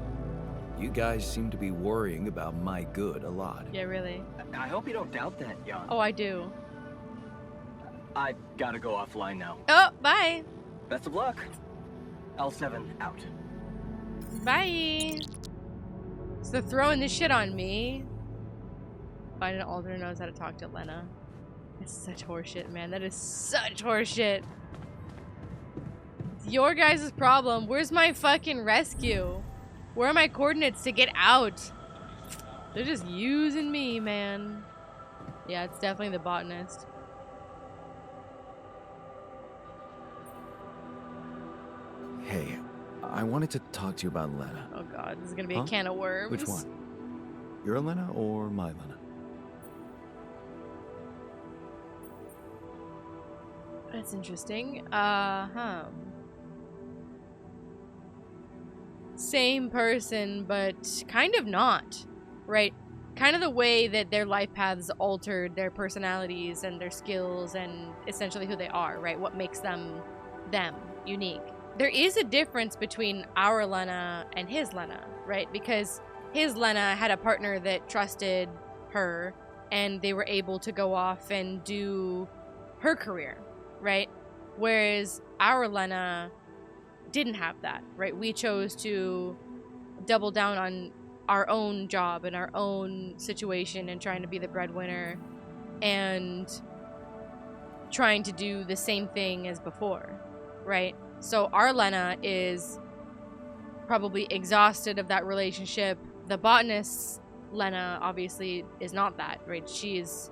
Speaker 2: You guys seem to be worrying about my good a lot.
Speaker 1: Yeah, really.
Speaker 5: I hope you don't doubt that, Jan.
Speaker 1: Oh, I do.
Speaker 5: I gotta go offline now.
Speaker 1: Oh, bye.
Speaker 5: Best of luck. L7 out.
Speaker 1: Bye. So they're throwing this shit on me. Find an alter who knows how to talk to Lena. It's such horseshit, man. That is such horseshit. It's your guys' problem. Where's my fucking rescue? Where are my coordinates to get out? They're just using me, man. Yeah, it's definitely the botanist.
Speaker 2: Hey, I wanted to talk to you about Lena.
Speaker 1: Oh god, this is gonna be a can of worms.
Speaker 2: Which one? Your Lena or my Lena?
Speaker 1: That's interesting. Same person, but kind of not. Right? kind of the way that their life paths altered their personalities and their skills and essentially who they are, right? What makes them unique. There is a difference between our Lena and his Lena, right? Because his Lena had a partner that trusted her and they were able to go off and do her career, right? Whereas our Lena didn't have that, right? We chose to double down on our own job and our own situation and trying to be the breadwinner and trying to do the same thing as before, right? So our Lena is probably exhausted of that relationship. The botanist's Lena obviously is not that, right? She's,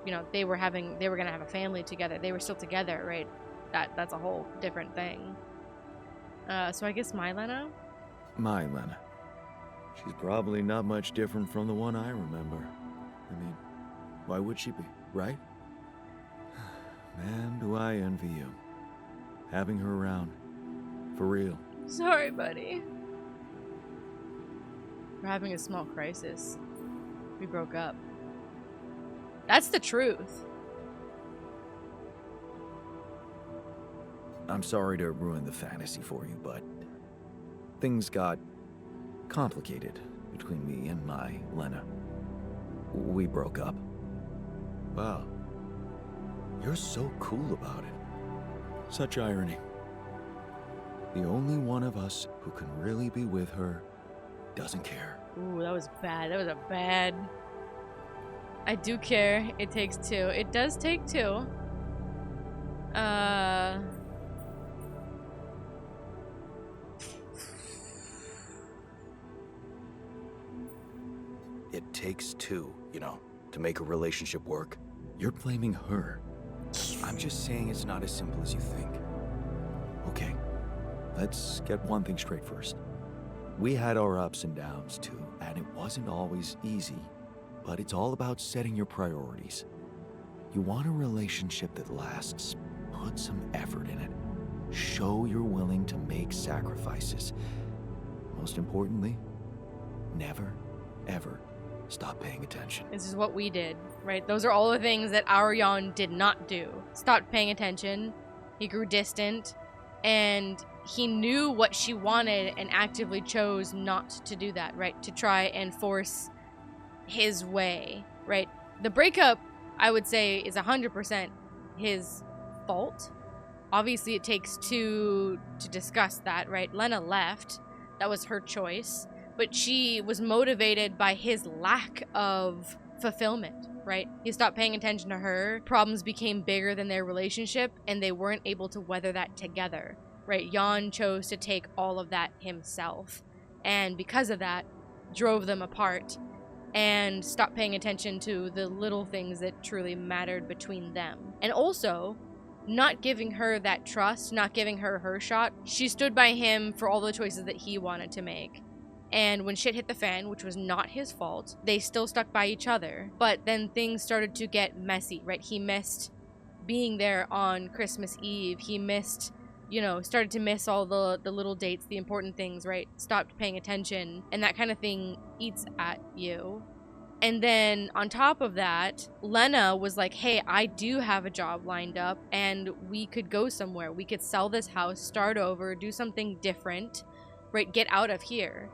Speaker 1: you know, they were gonna have a family together. They were still together, right? That's a whole different thing. So I guess my Lena?
Speaker 4: My Lena. She's probably not much different from the one I remember. I mean, why would she be, right? Man, do I envy you. Having her around. For real.
Speaker 1: Sorry, buddy. We're having a small crisis. We broke up. That's the truth.
Speaker 4: I'm sorry to ruin the fantasy for you, but things got complicated between me and my Lena. We broke up. Wow. You're so cool about it. Such irony. The only one of us who can really be with her doesn't care.
Speaker 1: Ooh, that was bad. That was a bad... I do care. It takes two. It does take two.
Speaker 4: It takes two, you know, to make a relationship work. You're blaming her. I'm just saying it's not as simple as you think. Okay, let's get one thing straight first. We had our ups and downs too, and it wasn't always easy, but it's all about setting your priorities. You want a relationship that lasts, put some effort in it. Show you're willing to make sacrifices. Most importantly, never, ever stop paying attention.
Speaker 1: This is what we did, right? Those are all the things that our Jan did not do. Stopped paying attention. He grew distant. And he knew what she wanted and actively chose not to do that, right? To try and force his way, right? The breakup, I would say, is 100% his fault. Obviously, it takes two to discuss that, right? Lena left. That was her choice. But she was motivated by his lack of fulfillment, right? He stopped paying attention to her. Problems became bigger than their relationship, and they weren't able to weather that together, right? Jan chose to take all of that himself. And because of that, drove them apart and stopped paying attention to the little things that truly mattered between them. And also, not giving her that trust, not giving her her shot. She stood by him for all the choices that he wanted to make. And when shit hit the fan, which was not his fault, they still stuck by each other. But then things started to get messy, right? He missed being there on Christmas Eve. He missed, you know, started to miss all the little dates, the important things, right? Stopped paying attention. And that kind of thing eats at you. And then on top of that, Lena was like, hey, I do have a job lined up and we could go somewhere. We could sell this house, start over, do something different, right? Get out of here.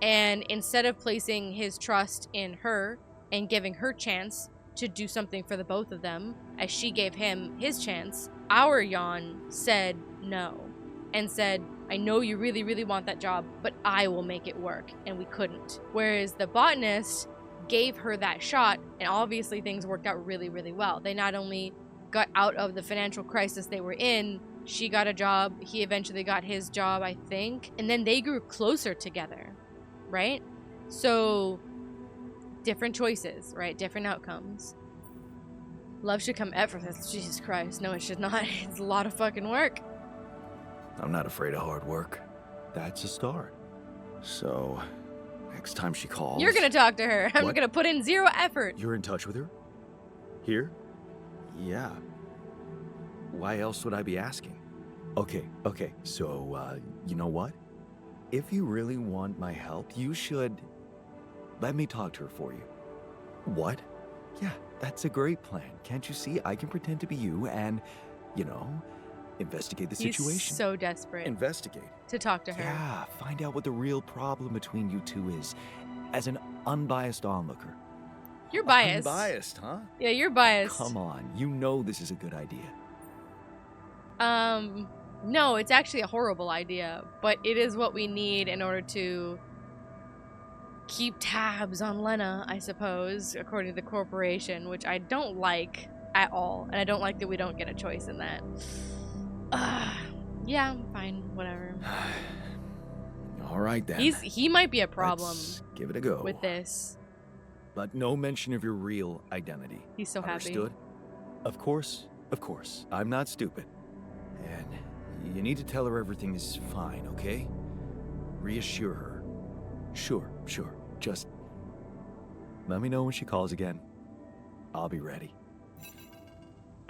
Speaker 1: And instead of placing his trust in her and giving her chance to do something for the both of them, as she gave him his chance, our Jan said no. And said, I know you really, really want that job, but I will make it work. And we couldn't. Whereas the botanist gave her that shot, and obviously things worked out really, really well. They not only got out of the financial crisis they were in, she got a job, he eventually got his job, I think, and then they grew closer together. Right? So, different choices, right? Different outcomes. Love should come effortless. Jesus Christ. No, it should not. It's a lot of fucking work.
Speaker 4: I'm not afraid of hard work. That's a start. So, next time she calls...
Speaker 1: You're gonna talk to her. I'm
Speaker 4: What?
Speaker 1: gonna put in zero effort.
Speaker 4: You're in touch with her? Here? Yeah. Why else would I be asking? Okay, so, you know what? If you really want my help, you should let me talk to her for you. What? Yeah, that's a great plan. Can't you see? I can pretend to be you and, investigate the situation.
Speaker 1: He's so desperate
Speaker 4: Investigate.
Speaker 1: to talk to her.
Speaker 4: Yeah, find out what the real problem between you two is, as an unbiased onlooker.
Speaker 1: You're biased.
Speaker 4: Unbiased, huh?
Speaker 1: Yeah, you're biased.
Speaker 4: Come on, you know this is a good idea.
Speaker 1: No, it's actually a horrible idea, but it is what we need in order to keep tabs on Lena, I suppose, according to the corporation, which I don't like at all, and I don't like that we don't get a choice in that. Yeah, fine, whatever.
Speaker 4: All right then.
Speaker 1: He might be a problem.
Speaker 4: Let's give it a go.
Speaker 1: With this.
Speaker 4: But no mention of your real identity.
Speaker 1: He's so happy.
Speaker 4: Understood? Of course. I'm not stupid. And you need to tell her everything is fine, okay? Reassure her. Sure. Just let me know when she calls again. I'll be ready.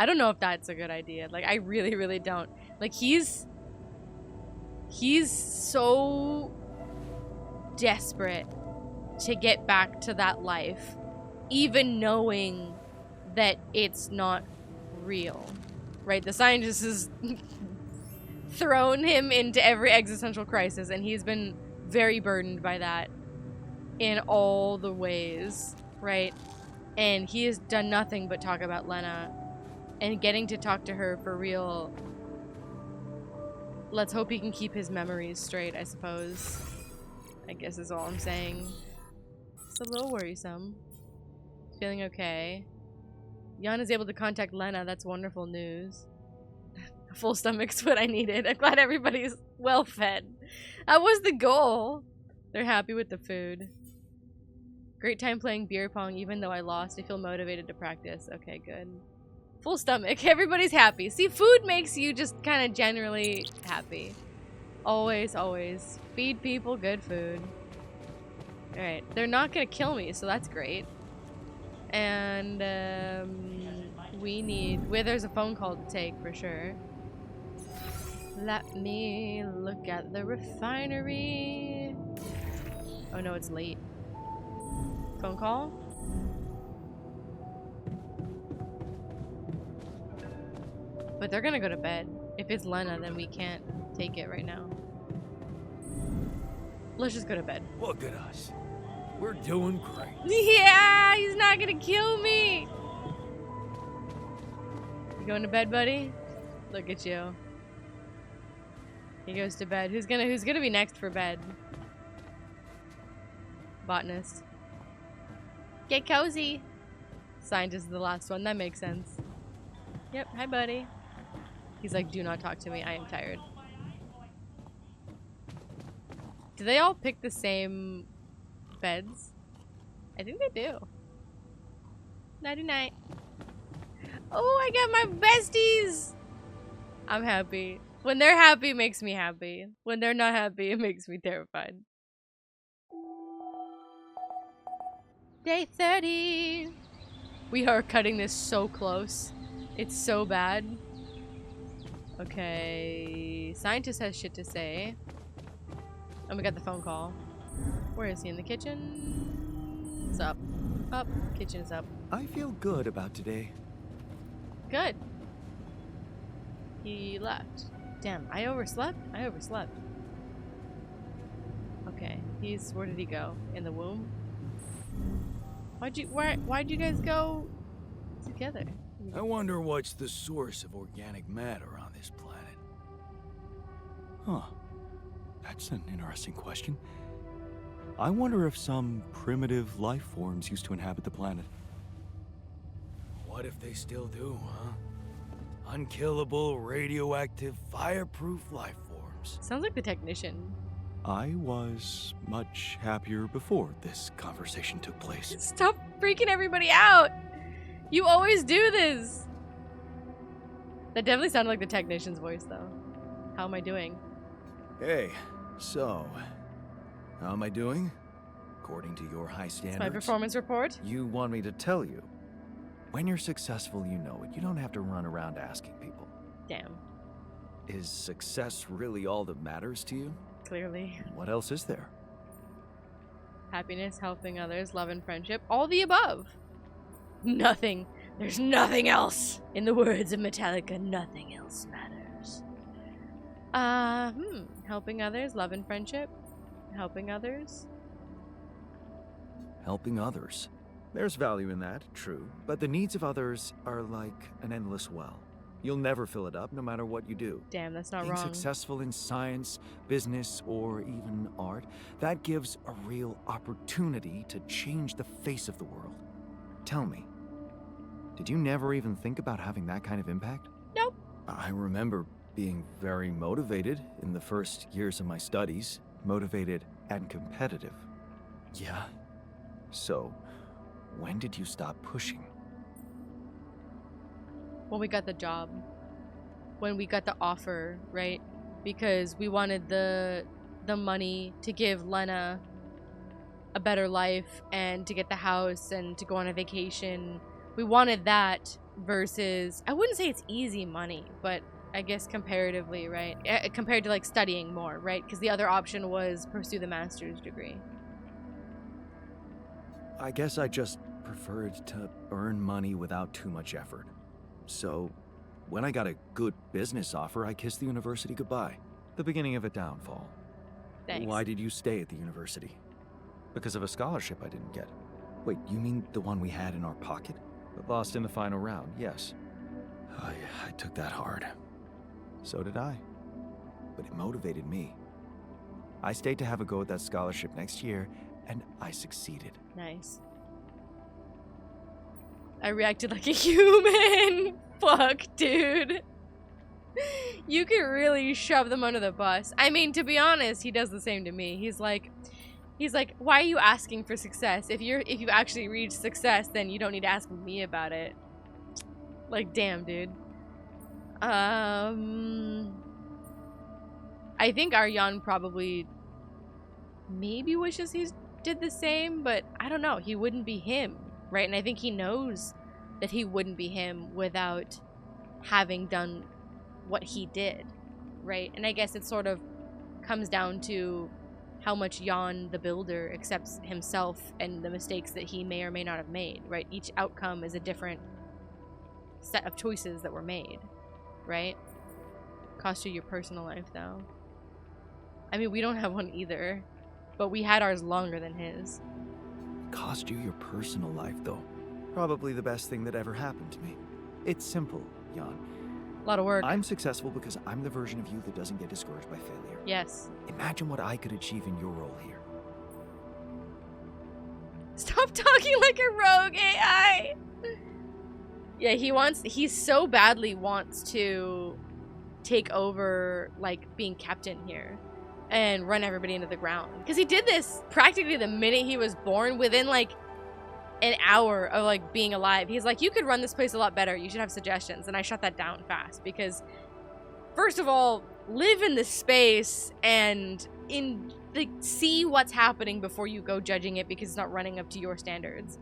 Speaker 1: I don't know if that's a good idea. Like, I really, really don't. Like, he's so desperate to get back to that life, even knowing that it's not real, right? The scientist has thrown him into every existential crisis, and he's been very burdened by that in all the ways, right? And he has done nothing but talk about Lena, and getting to talk to her for real. Let's hope he can keep his memories straight, I suppose. I guess is all I'm saying. It's a little worrisome. Feeling okay. Jan is able to contact Lena. That's wonderful news. A full stomach's what I needed. I'm glad everybody's well fed. That was the goal. They're happy with the food. Great time playing beer pong. Even though I lost, I feel motivated to practice. Okay, good. Full stomach. Everybody's happy. See, food makes you just kind of generally happy. Always, always. Feed people good food. Alright. They're not gonna kill me, so that's great. And, we need... Well, there's a phone call to take, for sure. Let me look at the refinery. Oh no, it's late. Phone call? But they're gonna go to bed. If it's Lena, then we can't take it right now. Let's just go to bed.
Speaker 2: Look at us. We're doing great.
Speaker 1: Yeah, he's not gonna kill me. You going to bed, buddy? Look at you. He goes to bed. Who's gonna be next for bed? Botanist. Get cozy. Scientist is the last one. That makes sense. Yep. Hi, buddy. He's like, do not talk to me. I am tired. Do they all pick the same beds? I think they do. Nighty night. Oh, I got my besties. I'm happy. When they're happy, it makes me happy. When they're not happy, it makes me terrified. Day 30. We are cutting this so close. It's so bad. Okay. Scientist has shit to say. And we got the phone call. Where is he? In the kitchen? It's up. Up. Kitchen is up.
Speaker 4: I feel good about today.
Speaker 1: Good. He left. Damn, I overslept? I overslept. Okay. Where did he go? In the womb? Why'd you guys go together?
Speaker 2: I wonder what's the source of organic matter on this planet.
Speaker 4: Huh. That's an interesting question. I wonder if some primitive life forms used to inhabit the planet.
Speaker 2: What if they still do, huh? Unkillable, radioactive, fireproof life forms.
Speaker 1: Sounds like the technician.
Speaker 4: I was much happier before this conversation took place.
Speaker 1: Stop freaking everybody out! You always do this! That definitely sounded like the technician's voice, though. How am I doing?
Speaker 4: Hey, so, how am I doing? According to your high standards.
Speaker 1: It's my performance report.
Speaker 4: You want me to tell you. When you're successful, you know it. You don't have to run around asking people.
Speaker 1: Damn.
Speaker 4: Is success really all that matters to you?
Speaker 1: Clearly.
Speaker 4: What else is there?
Speaker 1: Happiness, helping others, love and friendship. All the above. Nothing. There's nothing else. In the words of Metallica, nothing else matters. Helping others, love and friendship. Helping others.
Speaker 4: Helping others. There's value in that, true. But the needs of others are like an endless well. You'll never fill it up, no matter what you do.
Speaker 1: Damn, that's not
Speaker 4: Being
Speaker 1: wrong.
Speaker 4: successful in science, business, or even art, that gives a real opportunity to change the face of the world. Tell me, did you never even think about having that kind of impact?
Speaker 1: Nope.
Speaker 4: I remember being very motivated in the first years of my studies. Motivated and competitive. Yeah. So, when did you stop pushing?
Speaker 1: When we got the job. When we got the offer, right? Because we wanted the money to give Lena a better life and to get the house and to go on a vacation. We wanted that versus, I wouldn't say it's easy money, but I guess comparatively, right? Compared to like studying more, right? Because the other option was pursue the master's degree.
Speaker 4: I guess I just preferred to earn money without too much effort. So, when I got a good business offer, I kissed the university goodbye. The beginning of a downfall.
Speaker 1: Thanks.
Speaker 4: Why did you stay at the university? Because of a scholarship I didn't get. Wait, you mean the one we had in our pocket? But lost in the final round, yes. I took that hard. So did I. But it motivated me. I stayed to have a go at that scholarship next year, and I succeeded.
Speaker 1: Nice. I reacted like a human. Fuck, dude. You could really shove them under the bus. I mean, to be honest, he does the same to me. He's like, why are you asking for success? If you actually reach success, then you don't need to ask me about it. Like, damn, dude. I think Aryan probably maybe wishes he did the same, but I don't know. He wouldn't be him, right? And I think he knows that he wouldn't be him without having done what he did, right? And I guess it sort of comes down to how much Jan the Builder accepts himself and the mistakes that he may or may not have made, right? Each outcome is a different set of choices that were made, right? Cost you your personal life, though. I mean, we don't have one either, but we had ours longer than his.
Speaker 4: Cost you your personal life, though. Probably the best thing that ever happened to me. It's simple, Jan.
Speaker 1: A lot of work.
Speaker 4: I'm successful because I'm the version of you that doesn't get discouraged by failure.
Speaker 1: Yes.
Speaker 4: Imagine what I could achieve in your role here.
Speaker 1: Stop talking like a rogue AI! Yeah, he so badly wants to take over, like, being captain here and run everybody into the ground. Because he did this practically the minute he was born, within, like, an hour of, like, being alive. He's like, you could run this place a lot better. You should have suggestions. And I shut that down fast because, first of all, live in the space and see what's happening before you go judging it because it's not running up to your standards.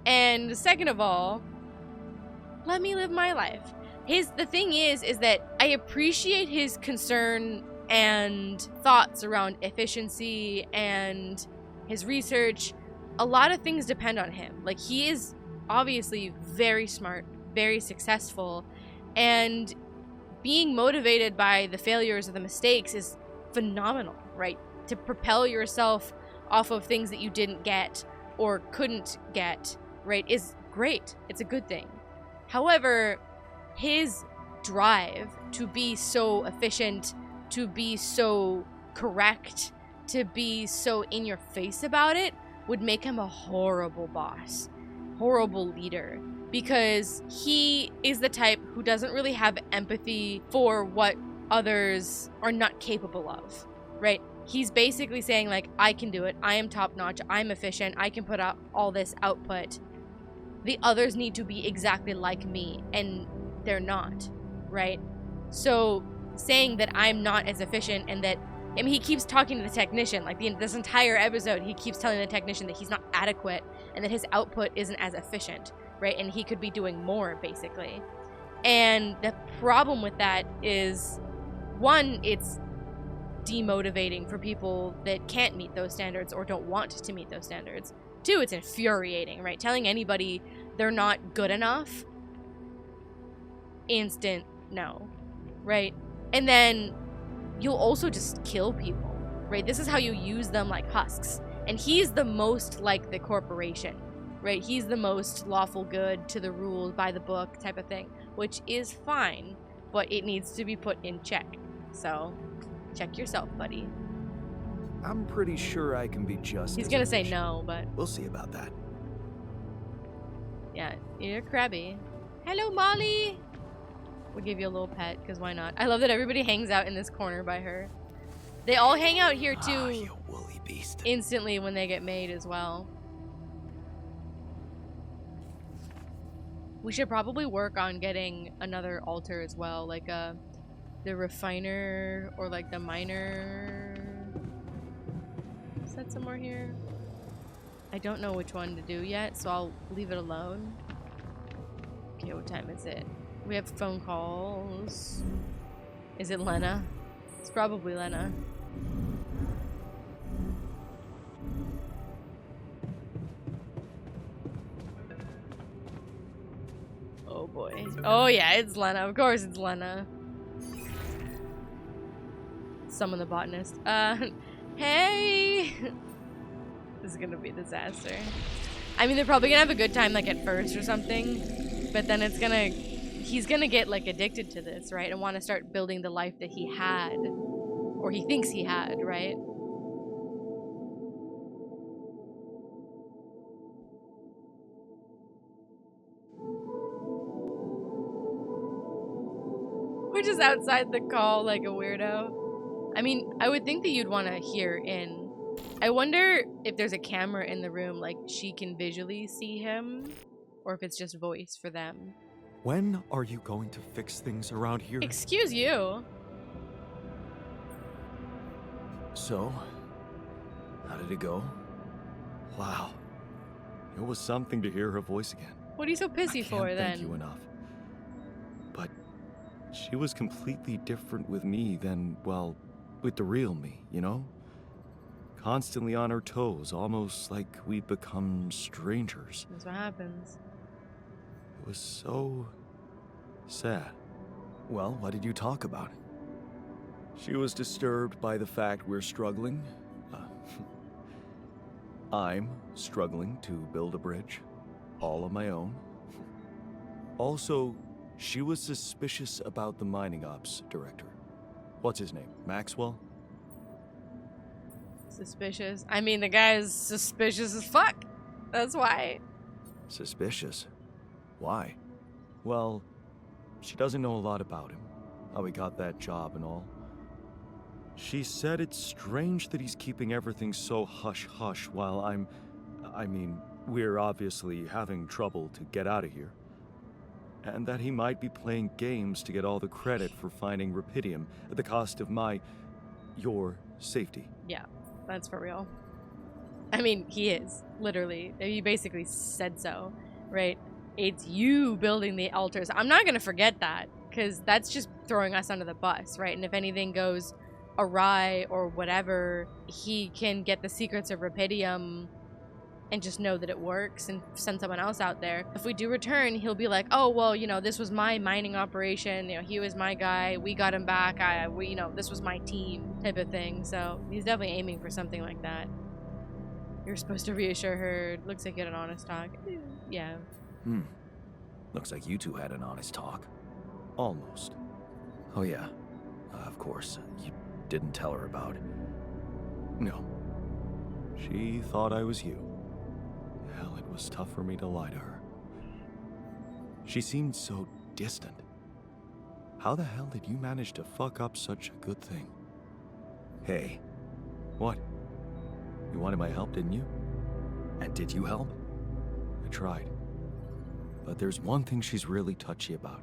Speaker 1: And second of all, let me live my life. The thing is that I appreciate his concern and thoughts around efficiency and his research. A lot of things depend on him. Like, he is obviously very smart, very successful, and being motivated by the failures or the mistakes is phenomenal, right? To propel yourself off of things that you didn't get or couldn't get, right, is great. It's a good thing. However, his drive to be so efficient, to be so correct, to be so in your face about it would make him a horrible boss, horrible leader, because he is the type who doesn't really have empathy for what others are not capable of, right? He's basically saying, like, I can do it, I am top notch, I'm efficient, I can put out all this output. The others need to be exactly like me, and they're not, right? So saying that I'm not as efficient and that, I mean, he keeps talking to the technician, like this entire episode, he keeps telling the technician that he's not adequate and that his output isn't as efficient, right? And he could be doing more, basically. And the problem with that is, one, it's demotivating for people that can't meet those standards or don't want to meet those standards. Two, it's infuriating, right? Telling anybody they're not good enough, instant no, right? And then you'll also just kill people, right? This is how you use them like husks. And he's the most like the corporation, right? He's the most lawful good, to the rules, by the book type of thing, which is fine, but it needs to be put in check. So check yourself, buddy.
Speaker 2: I'm pretty sure I can be just.
Speaker 1: He's
Speaker 2: as
Speaker 1: gonna say
Speaker 2: efficient.
Speaker 1: no, but
Speaker 2: We'll see about that.
Speaker 1: yeah, you're crabby. Hello, Molly. We'll give you a little pet, because why not? I love that everybody hangs out in this corner by her. They all hang out here too.
Speaker 2: Ah, you woolly beast.
Speaker 1: Instantly when they get made as well. We should probably work on getting another altar as well, like the refiner or like the miner. Is that somewhere here? I don't know which one to do yet, so I'll leave it alone. Okay, what time is it? We have phone calls. Is it Lena? It's probably Lena. Oh boy. Oh yeah, it's Lena. Of course it's Lena. Summon the botanist. Hey! This is gonna be a disaster. I mean, they're probably gonna have a good time like at first or something, but then he's gonna get like addicted to this, right? And want to start building the life that he had, or he thinks he had, right? We're just outside the call like a weirdo. I mean, I would think that you'd want to hear in. I wonder if there's a camera in the room, like she can visually see him, or if it's just voice for them.
Speaker 4: When are you going to fix things around here?
Speaker 1: Excuse you.
Speaker 2: So, how did it go?
Speaker 4: Wow. It was something to hear her voice again.
Speaker 1: What are you so pissy for then?
Speaker 4: Thank you enough. But she was completely different with me than, well, with the real me, you know? Constantly on her toes, almost like we'd become strangers.
Speaker 1: That's what happens.
Speaker 4: It was so sad.
Speaker 2: Well, what did you talk about?
Speaker 4: She was disturbed by the fact we're struggling. I'm struggling to build a bridge, all on my own. Also, she was suspicious about the mining ops director. What's his name? Maxwell?
Speaker 1: Suspicious. I mean, the guy is suspicious as fuck. That's why.
Speaker 4: Suspicious? Why? Well, she doesn't know a lot about him, how he got that job and all. She said it's strange that he's keeping everything so hush-hush while we're obviously having trouble to get out of here. And that he might be playing games to get all the credit for finding Rapidium at the cost of your safety.
Speaker 1: Yeah, that's for real. I mean, he is, literally. He basically said so, right? It's you building the altars. I'm not going to forget that, because that's just throwing us under the bus, right? And if anything goes awry or whatever, he can get the secrets of Rapidium and just know that it works and send someone else out there. If we do return, he'll be like, oh, well, you know, this was my mining operation. You know, he was my guy. We got him back. This was my team type of thing. So he's definitely aiming for something like that. You're supposed to reassure her. Looks like you had an honest talk. Yeah.
Speaker 2: Looks like you two had an honest talk.
Speaker 4: Almost.
Speaker 2: Oh yeah, of course. You didn't tell her about it.
Speaker 4: No. She thought I was you. Hell, it was tough for me to lie to her. She seemed so distant. How the hell did you manage to fuck up such a good thing?
Speaker 2: Hey,
Speaker 4: What? You wanted my help, didn't you?
Speaker 2: and did you help?
Speaker 4: I tried. But there's one thing she's really touchy about.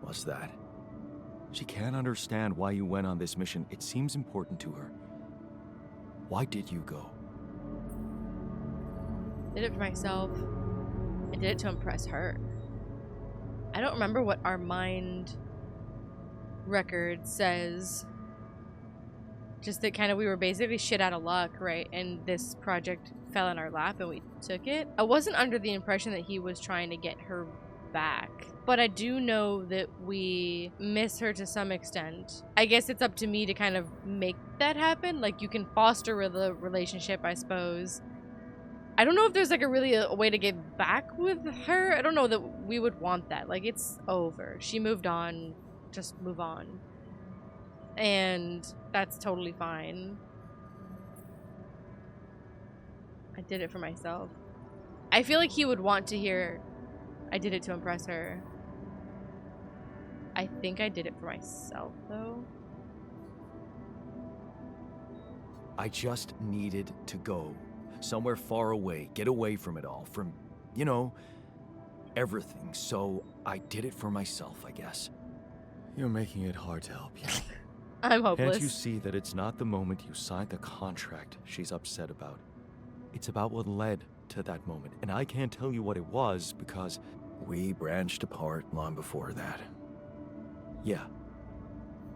Speaker 2: What's that?
Speaker 4: She can't understand why you went on this mission. It seems important to her. Why did you go?
Speaker 1: Did it for myself. I did it to impress her. I don't remember what our mind record says. Just that kind of we were basically shit out of luck, right? And this project fell in our lap and we took it. I wasn't under the impression that he was trying to get her back, but I do know that we miss her to some extent. I guess it's up to me to kind of make that happen. Like, you can foster the relationship, I suppose. I don't know if there's like a way to get back with her. I don't know that we would want that. Like, it's over. She moved on. Just move on. And that's totally fine. I did it for myself. I feel like he would want to hear I did it to impress her. I think I did it for myself, though.
Speaker 2: I just needed to go. Somewhere far away. Get away from it all. From, you know, everything. So I did it for myself, I guess.
Speaker 4: You're making it hard to help you.
Speaker 1: I'm hopeless.
Speaker 4: Can't you see that it's not the moment you signed the contract she's upset about? It's about what led to that moment. And I can't tell you what it was because
Speaker 2: we branched apart long before that.
Speaker 4: Yeah.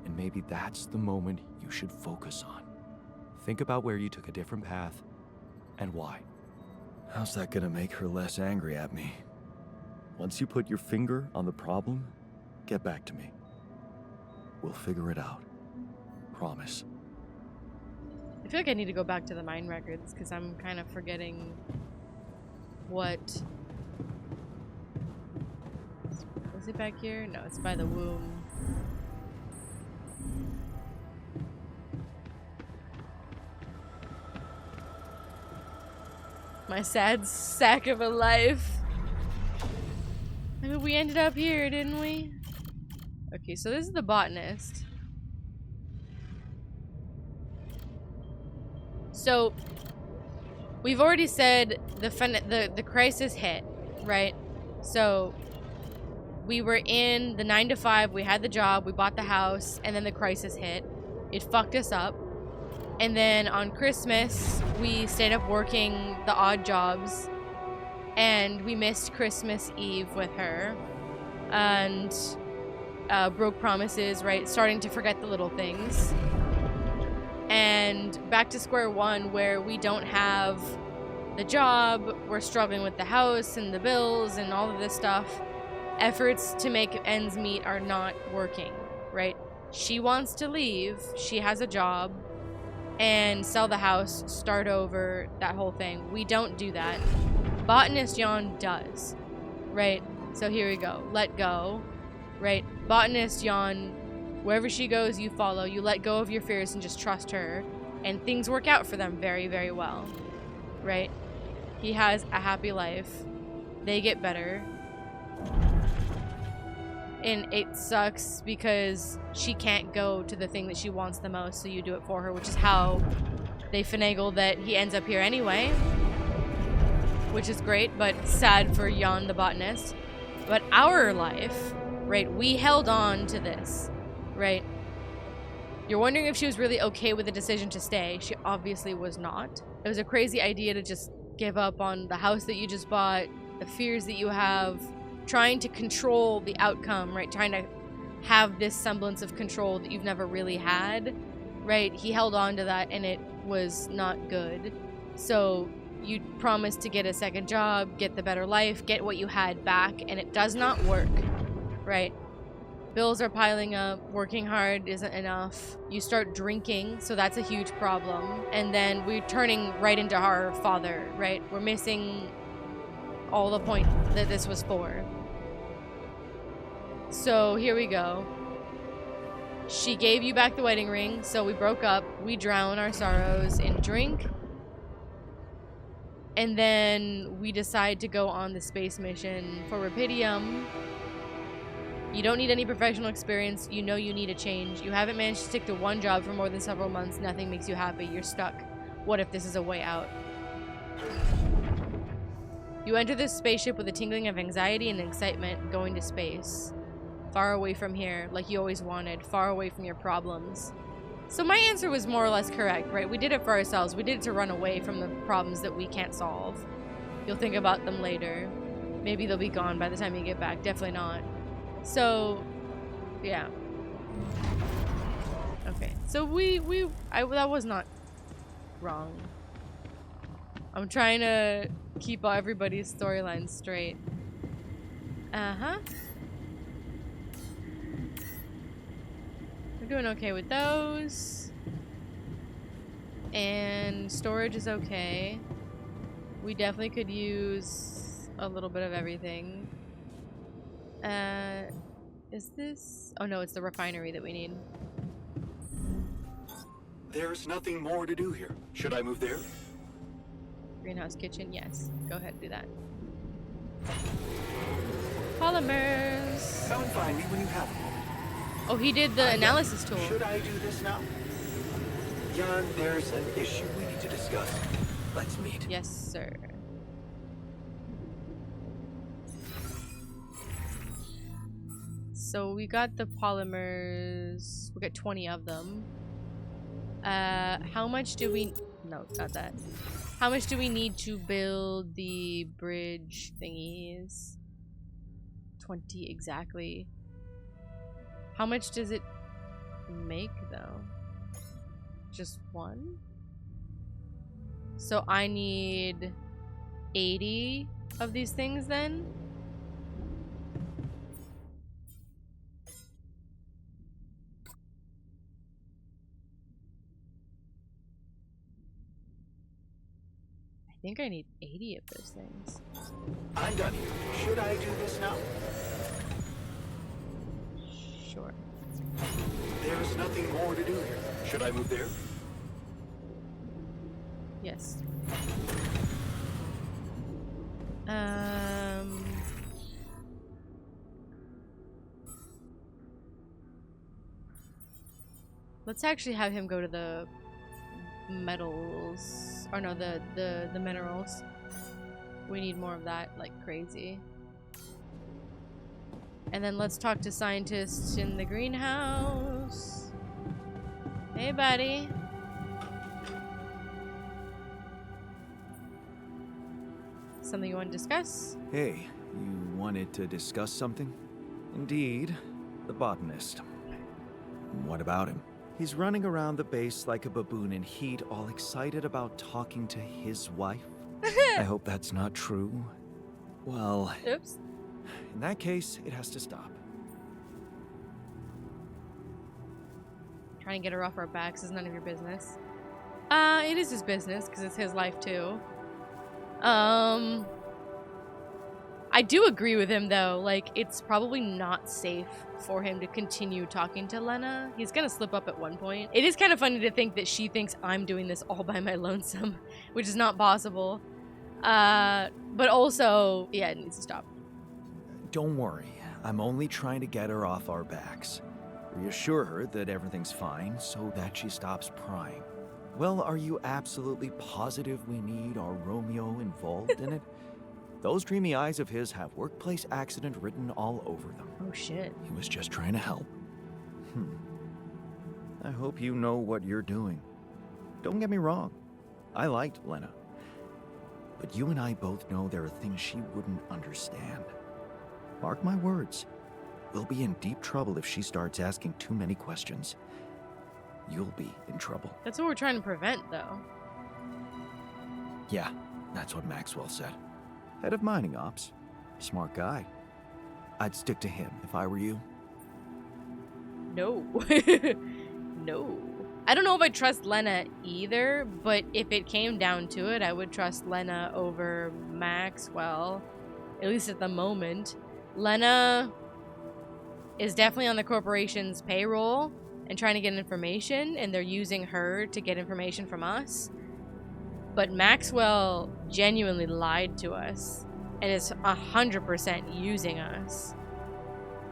Speaker 4: And maybe that's the moment you should focus on. Think about where you took a different path and why.
Speaker 2: How's that gonna make her less angry at me?
Speaker 4: Once you put your finger on the problem, get back to me. We'll figure it out. Promise.
Speaker 1: I feel like I need to go back to the mine records because I'm kind of forgetting what... Was it back here? No, it's by the womb. My sad sack of a life. I mean, we ended up here, didn't we? Okay, so this is the botanist. So, we've already said the crisis hit, right? So, we were in the 9 to 5, we had the job, we bought the house, and then the crisis hit. It fucked us up. And then on Christmas, we stayed up working the odd jobs, and we missed Christmas Eve with her, and broke promises, right? Starting to forget the little things. And back to square one where we don't have the job, we're struggling with the house and the bills and all of this stuff. Efforts to make ends meet are not working, right? She wants to leave, she has a job, and sell the house, start over, that whole thing. We don't do that. Botanist Jan does, right? So here we go. Let go, right? Botanist Jan, wherever she goes, you follow. You let go of your fears and just trust her. And things work out for them very, very well, right? He has a happy life. They get better. And it sucks because she can't go to the thing that she wants the most, so you do it for her, which is how they finagle that he ends up here anyway. Which is great, but sad for Jan the botanist. But our life, right, we held on to this, right? You're wondering if she was really okay with the decision to stay. She obviously was not. It was a crazy idea to just give up on the house that you just bought, the fears that you have, trying to control the outcome, right? Trying to have this semblance of control that you've never really had, right? He held on to that and it was not good. So you promised to get a second job, get the better life, get what you had back, and it does not work, right? Bills are piling up, working hard isn't enough. You start drinking, so that's a huge problem. And then we're turning right into our father, right? We're missing all the point that this was for. So here we go. She gave you back the wedding ring, so we broke up. We drown our sorrows in drink. And then we decide to go on the space mission for Rapidium. You don't need any professional experience. You know you need a change. You haven't managed to stick to one job for more than several months. Nothing makes you happy. You're stuck. What if this is a way out? You enter this spaceship with a tingling of anxiety and excitement going to space. Far away from here, like you always wanted. Far away from your problems. So my answer was more or less correct, right? We did it for ourselves. We did it to run away from the problems that we can't solve. You'll think about them later. Maybe they'll be gone by the time you get back. Definitely not. So, yeah. Okay. Okay, so that was not wrong. I'm trying to keep everybody's storyline straight. Uh-huh. We're doing okay with those. And storage is okay. We definitely could use a little bit of everything. Is this... Oh no, it's the refinery that we need.
Speaker 3: There's nothing more to do here. Should I move there?
Speaker 1: Greenhouse kitchen, yes. Go ahead and do that. Polymers.
Speaker 3: Come and find me when you have them.
Speaker 1: Oh, he did the analysis tool.
Speaker 3: Should I do this now? Jan, there's an issue we need to discuss. Let's meet.
Speaker 1: Yes, sir. So we got the polymers. We got 20 of them. How much do we... No, not that. How much do we need to build the bridge thingies? 20 exactly. How much does it make though? Just one? So I need 80 of these things then? I think I need 80 of those things.
Speaker 3: I'm done here. Should I do this now?
Speaker 1: Sure.
Speaker 3: There's nothing more to do here. Should I move there?
Speaker 1: Yes. Let's actually have him go to the metals, or no, the minerals. We need more of that like crazy. And then let's talk to scientists in the greenhouse. Hey, buddy. Something you want to discuss?
Speaker 4: Hey, you wanted to discuss something? Indeed, the botanist. What about him? He's running around the base like a baboon in heat, all excited about talking to his wife. I hope that's not true. Well,
Speaker 1: Oops.
Speaker 4: in that case, it has to stop.
Speaker 1: Trying to get her off our backs is none of your business. It is his business because it's his life too. I do agree with him though. Like, it's probably not safe for him to continue talking to Lena. He's gonna slip up at one point. It is kind of funny to think that she thinks I'm doing this all by my lonesome, which is not possible. But also, yeah, it needs to stop.
Speaker 4: Don't worry, I'm only trying to get her off our backs. Reassure her that everything's fine so that she stops prying. Well, are you absolutely positive we need our Romeo involved in it? Those dreamy eyes of his have workplace accident written all over them.
Speaker 1: Oh shit.
Speaker 4: He was just trying to help. I hope you know what you're doing. Don't get me wrong. I liked Lena. But you and I both know there are things she wouldn't understand. Mark my words. We'll be in deep trouble if she starts asking too many questions. You'll be in trouble.
Speaker 1: That's what we're trying to prevent, though.
Speaker 4: Yeah, that's what Maxwell said. Head of mining ops. Smart guy. I'd stick to him if I were you.
Speaker 1: No. No. I don't know if I trust Lena either, but if it came down to it, I would trust Lena over Maxwell. At least at the moment. Lena is definitely on the corporation's payroll and trying to get information, and they're using her to get information from us. But Maxwell genuinely lied to us and is 100% using us.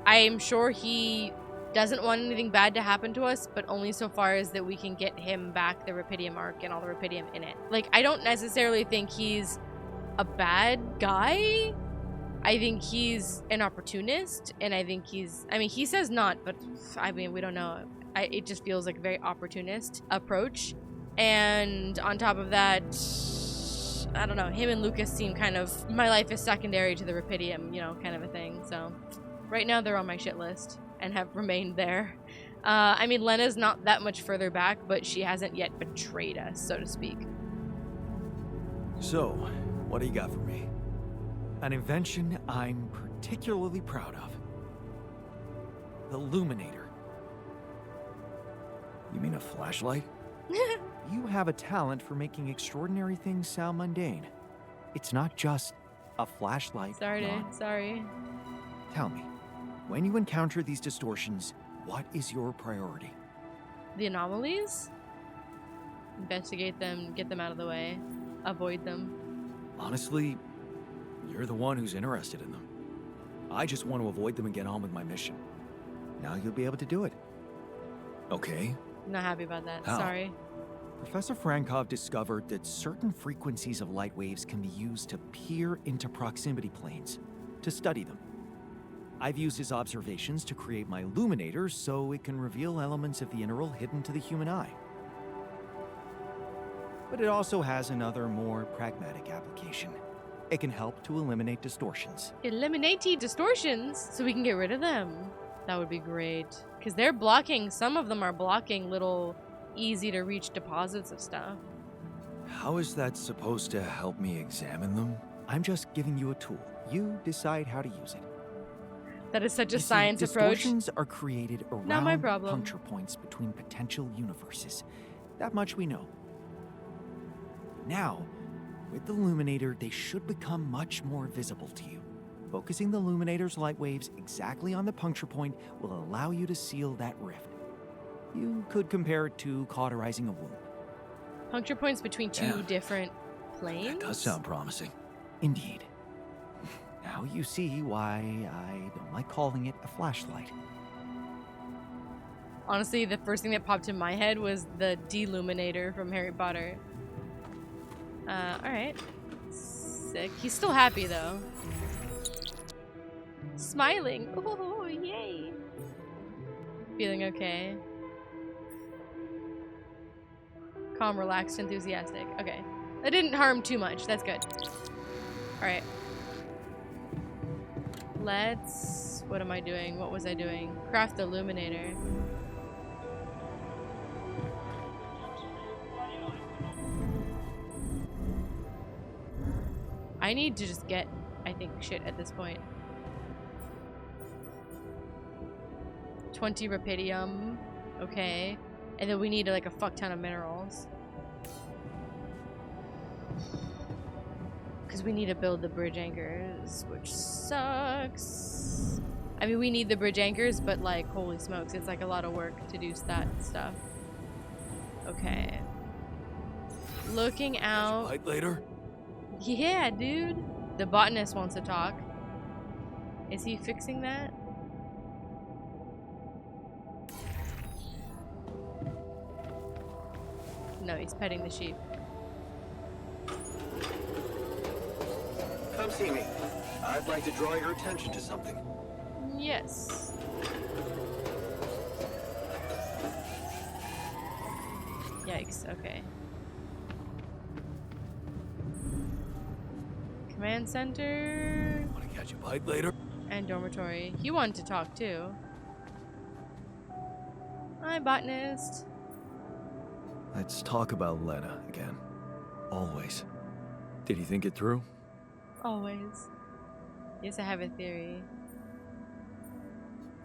Speaker 1: I am sure he doesn't want anything bad to happen to us, but only so far as that we can get him back the Rapidium arc and all the Rapidium in it. Like, I don't necessarily think he's a bad guy. I think he's an opportunist, and I think he's... I mean, he says not, but I mean, we don't know. It just feels like a very opportunist approach. And on top of that, I don't know, him and Lucas seem kind of, my life is secondary to the Rapidium, you know, kind of a thing. So right now they're on my shit list and have remained there. I mean, Lena's not that much further back, but she hasn't yet betrayed us, so to speak.
Speaker 2: So, what do you got for me? An invention I'm particularly proud of. The Luminator.
Speaker 4: You mean a flashlight? You have a talent for making extraordinary things sound mundane. It's not just a flashlight.
Speaker 1: Sorry.
Speaker 4: Tell me, when you encounter these distortions, what is your priority?
Speaker 1: The anomalies? Investigate them, get them out of the way, avoid them.
Speaker 2: Honestly, you're the one who's interested in them. I just want to avoid them and get on with my mission.
Speaker 4: Now you'll be able to do it.
Speaker 2: Okay.
Speaker 1: Not happy about that.
Speaker 2: How?
Speaker 1: Sorry.
Speaker 4: Professor Frankov discovered that certain frequencies of light waves can be used to peer into proximity planes, to study them. I've used his observations to create my illuminator so it can reveal elements of the interval hidden to the human eye. But it also has another, more pragmatic application. It can help to eliminate distortions.
Speaker 1: Eliminate distortions so we can get rid of them. That would be great. Because they're blocking, some of them are blocking little easy to reach deposits of stuff.
Speaker 2: How is that supposed to help me examine them?
Speaker 4: I'm just giving you a tool. You decide how to use it.
Speaker 1: That is such a
Speaker 4: You see,
Speaker 1: science approach.
Speaker 4: distortions are created
Speaker 1: Not my
Speaker 4: around
Speaker 1: problem.
Speaker 4: puncture points between potential universes. That much we know. Now, with the Luminator, they should become much more visible to you. Focusing the Luminator's light waves exactly on the puncture point will allow you to seal that rift. You could compare it to cauterizing a wound.
Speaker 1: Puncture points between two
Speaker 2: Yeah.
Speaker 1: different planes?
Speaker 2: That does sound promising.
Speaker 4: Indeed. Now you see why I don't like calling it a flashlight.
Speaker 1: Honestly, the first thing that popped in my head was the Deluminator from Harry Potter. Alright. Sick. He's still happy, though. Smiling. Oh, yay. Feeling okay. Calm, relaxed, enthusiastic. Okay. That didn't harm too much. That's good. Alright. Let's... What am I doing? What was I doing? Craft the Illuminator. I need to just get, I think, shit at this point. 20 Rapidium. Okay. And then we need like a fuck ton of minerals. Because we need to build the bridge anchors, which sucks. I mean, we need the bridge anchors, but like, holy smokes, it's like a lot of work to do that stuff. Okay. Looking out.
Speaker 2: Fight later?
Speaker 1: Yeah, dude. The botanist wants to talk. Is he fixing that? No, he's petting the sheep.
Speaker 3: Come see me. I'd like to draw your attention to something.
Speaker 1: Yes. Yikes, okay. Command center
Speaker 2: Want to catch a bite later?
Speaker 1: and dormitory. He wanted to talk too. Hi, botanist.
Speaker 2: Let's talk about Lena again. Always. Did you think it through?
Speaker 1: Always. Yes, I have a theory.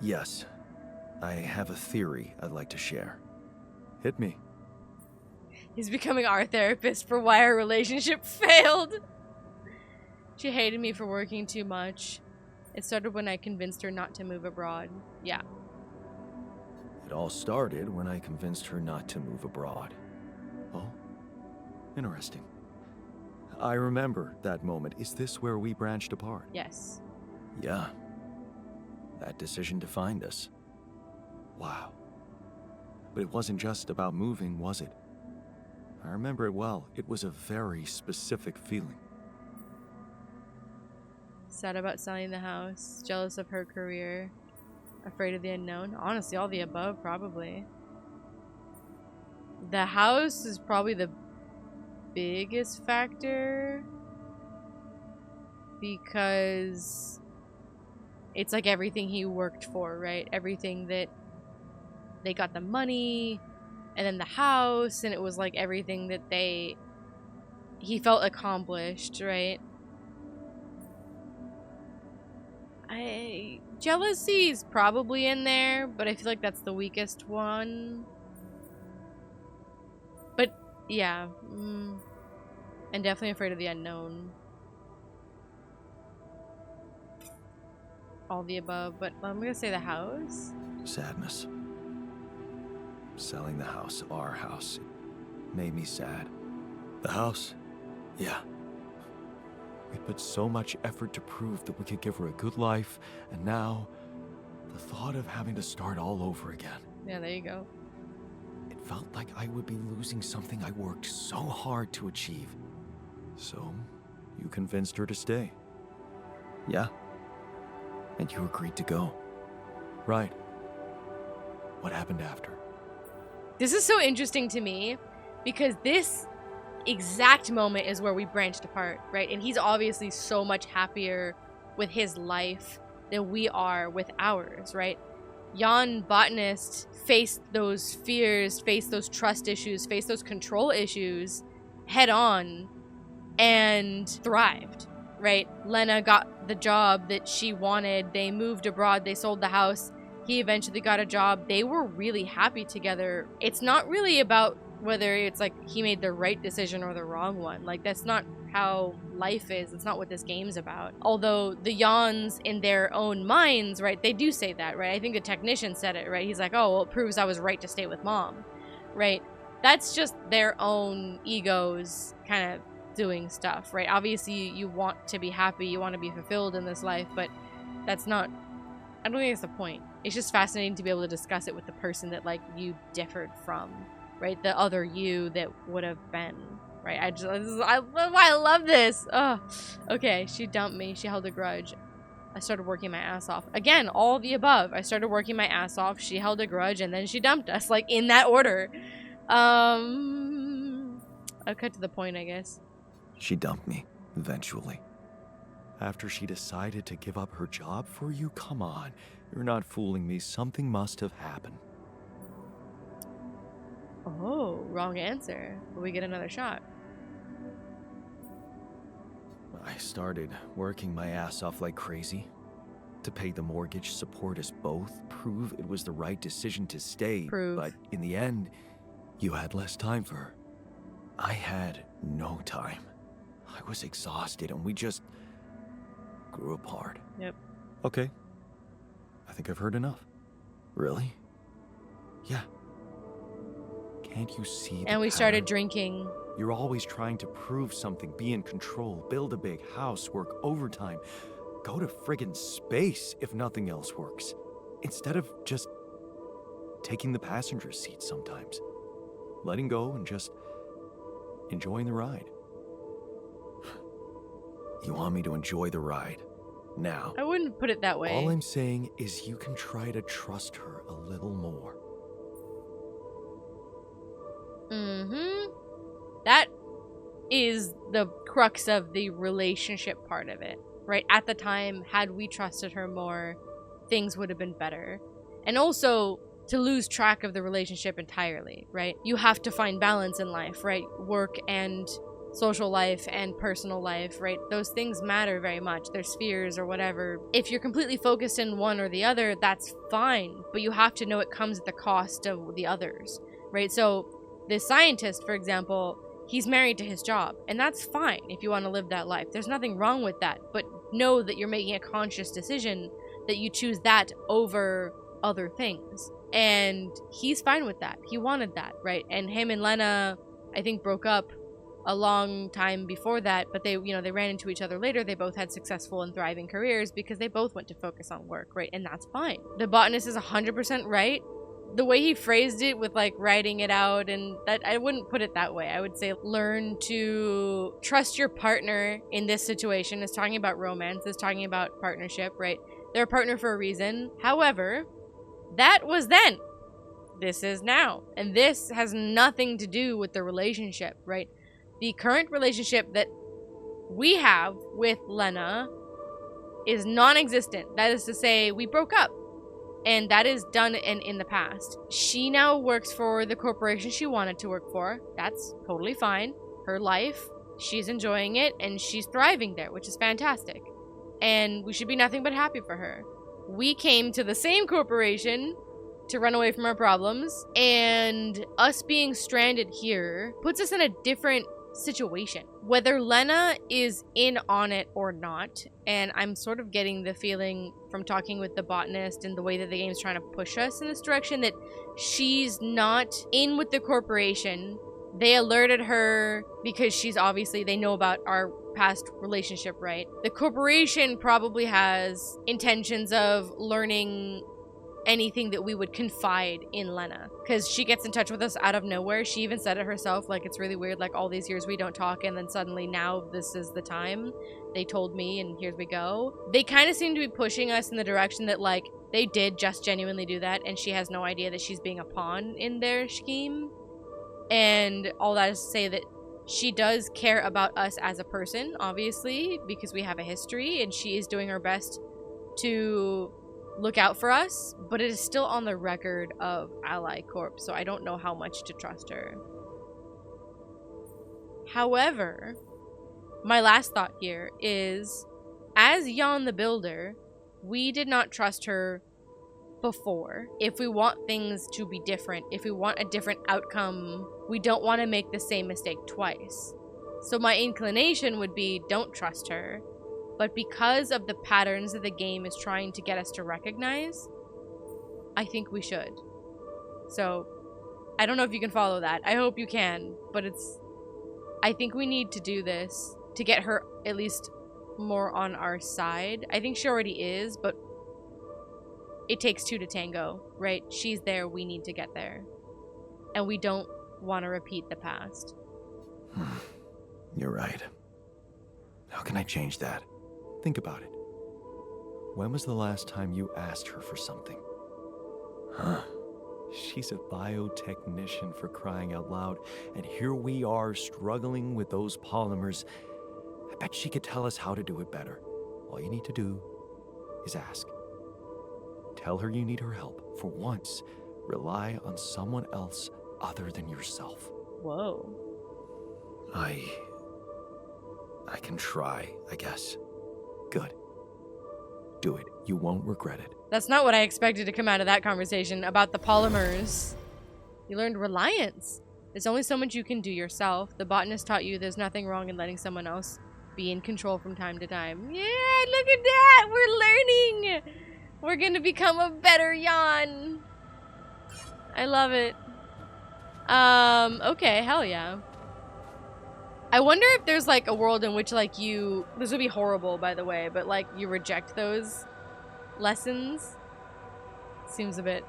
Speaker 2: Yes. I have a theory I'd like to share. Hit me.
Speaker 1: He's becoming our therapist for why our relationship failed. She hated me for working too much. It started when I convinced her not to move abroad. Yeah.
Speaker 2: It all started when I convinced her not to move abroad. Oh, interesting. I remember that moment. Is this where we branched apart?
Speaker 1: Yes.
Speaker 2: Yeah. That decision defined us. Wow. But it wasn't just about moving, was it? I remember it well. It was a very specific feeling.
Speaker 1: Sad about selling the house. Jealous of her career. Afraid of the unknown. Honestly, all the above, probably. The house is probably the biggest factor. Because it's like everything he worked for, right? Everything that they got the money and then the house, and it was like everything that he felt accomplished, right? Jealousy's probably in there, but I feel like that's the weakest one. But yeah, and definitely afraid of the unknown. All the above, but I'm gonna say the house.
Speaker 4: Sadness. Selling the house, our house, made me sad. The house? Yeah. We put so much effort to prove that we could give her a good life, and now, the thought of having to start all over again.
Speaker 1: Yeah, there you go.
Speaker 4: It felt like I would be losing something I worked so hard to achieve. So, you convinced her to stay. Yeah. And you agreed to go. Right. What happened after?
Speaker 1: This is so interesting to me, because this exact moment is where we branched apart, right? And he's obviously so much happier with his life than we are with ours, right? Jan Botanist faced those fears, faced those trust issues, faced those control issues head on and thrived, right? Lena got the job that she wanted. They moved abroad. They sold the house. He eventually got a job. They were really happy together. It's not really about whether it's like he made the right decision or the wrong one. Like, that's not how life is. It's not what this game's about. Although the Jans in their own minds, right, they do say that, right? I think the technician said it, right? He's like, oh, well, it proves I was right to stay with mom, right? That's just their own egos kind of doing stuff, right? Obviously, you want to be happy, you want to be fulfilled in this life, but that's not, I don't think that's the point. It's just fascinating to be able to discuss it with the person that, like, you differed from, right? The other you that would have been, right? I love this. Oh, okay. She dumped me. She held a grudge. I started working my ass off. Again, all the above. I started working my ass off. She held a grudge, and then she dumped us, like, in that order. I'll cut to the point, I guess.
Speaker 4: She dumped me, eventually. After she decided to give up her job for you? Come on. You're not fooling me. Something must have happened.
Speaker 1: Oh, wrong answer. Will we get another shot?
Speaker 4: I started working my ass off like crazy. To pay the mortgage, support us both, prove it was the right decision to stay.
Speaker 1: Prove.
Speaker 4: But in the end, you had less time for her. I had no time. I was exhausted and we just grew apart.
Speaker 1: Yep.
Speaker 4: Okay. I think I've heard enough. Really? Yeah. Can't you see?
Speaker 1: And we started drinking.
Speaker 4: You're always trying to prove something, be in control, build a big house, work overtime, go to friggin' space if nothing else works. Instead of just taking the passenger seat sometimes. Letting go and just enjoying the ride. You want me to enjoy the ride now?
Speaker 1: I wouldn't put it that way.
Speaker 4: All I'm saying is you can try to trust her a little more.
Speaker 1: That is the crux of the relationship part of it, right? At the time, had we trusted her more, things would have been better. And also, to lose track of the relationship entirely, right? You have to find balance in life, right? Work and social life and personal life, right? Those things matter very much. Their spheres or whatever. If you're completely focused in one or the other, that's fine. But you have to know it comes at the cost of the others, right? So this scientist, for example, he's married to his job, and that's fine if you want to live that life. There's nothing wrong with that, but know that you're making a conscious decision that you choose that over other things. And he's fine with that. He wanted that, right? And him and Lena, I think, broke up a long time before that, but they ran into each other later. They both had successful and thriving careers because they both went to focus on work, right? And that's fine. The botanist is 100% right. The way he phrased it with, like, writing it out, and that, I wouldn't put it that way. I would say learn to trust your partner in this situation. It's talking about romance. It's talking about partnership, right? They're a partner for a reason. However, that was then. This is now. And this has nothing to do with the relationship, right? The current relationship that we have with Lena is non-existent. That is to say, we broke up. And that is done and in the past. She now works for the corporation she wanted to work for. That's totally fine. Her life, she's enjoying it, and she's thriving there, which is fantastic. And we should be nothing but happy for her. We came to the same corporation to run away from our problems, and us being stranded here puts us in a different situation. Whether Lena is in on it or not, and I'm sort of getting the feeling from talking with the botanist and the way that the game's trying to push us in this direction that she's not in with the corporation. They alerted her because she's obviously, they know about our past relationship, right? The corporation probably has intentions of learning anything that we would confide in Lena, because she gets in touch with us out of nowhere. She even said it herself, like, it's really weird, like, all these years we don't talk, and then suddenly now this is the time they told me, and here we go. They kind of seem to be pushing us in the direction that, like, they did just genuinely do that, and she has no idea that she's being a pawn in their scheme. And all that is to say that she does care about us as a person, obviously, because we have a history, and she is doing her best to look out for us, but it is still on the record of Ally Corp, so I don't know how much to trust her. However, my last thought here is, as Jan the Builder, we did not trust her before. If we want things to be different, if we want a different outcome, we don't want to make the same mistake twice. So my inclination would be, don't trust her. But because of the patterns that the game is trying to get us to recognize, I think we should. So, I don't know if you can follow that. I hope you can. But I think we need to do this to get her at least more on our side. I think she already is, but it takes two to tango, right? She's there, we need to get there. And we don't want to repeat the past.
Speaker 4: You're right. How can I change that? Think about it. When was the last time you asked her for something? Huh? She's a biotechnician, for crying out loud, and here we are struggling with those polymers. I bet she could tell us how to do it better. All you need to do is ask. Tell her you need her help. For once, rely on someone else other than yourself.
Speaker 1: Whoa.
Speaker 4: I can try, I guess. Good. Do it. You won't regret it.
Speaker 1: That's not what I expected to come out of that conversation about the polymers. You learned reliance. There's only so much you can do yourself. The botanist taught you there's nothing wrong in letting someone else be in control from time to time. Yeah, look at that! We're learning! We're gonna become a better Jan. I love it. Okay, hell yeah. I wonder if there's, like, a world in which, like, this would be horrible, by the way, but, like, you reject those lessons. Seems a bit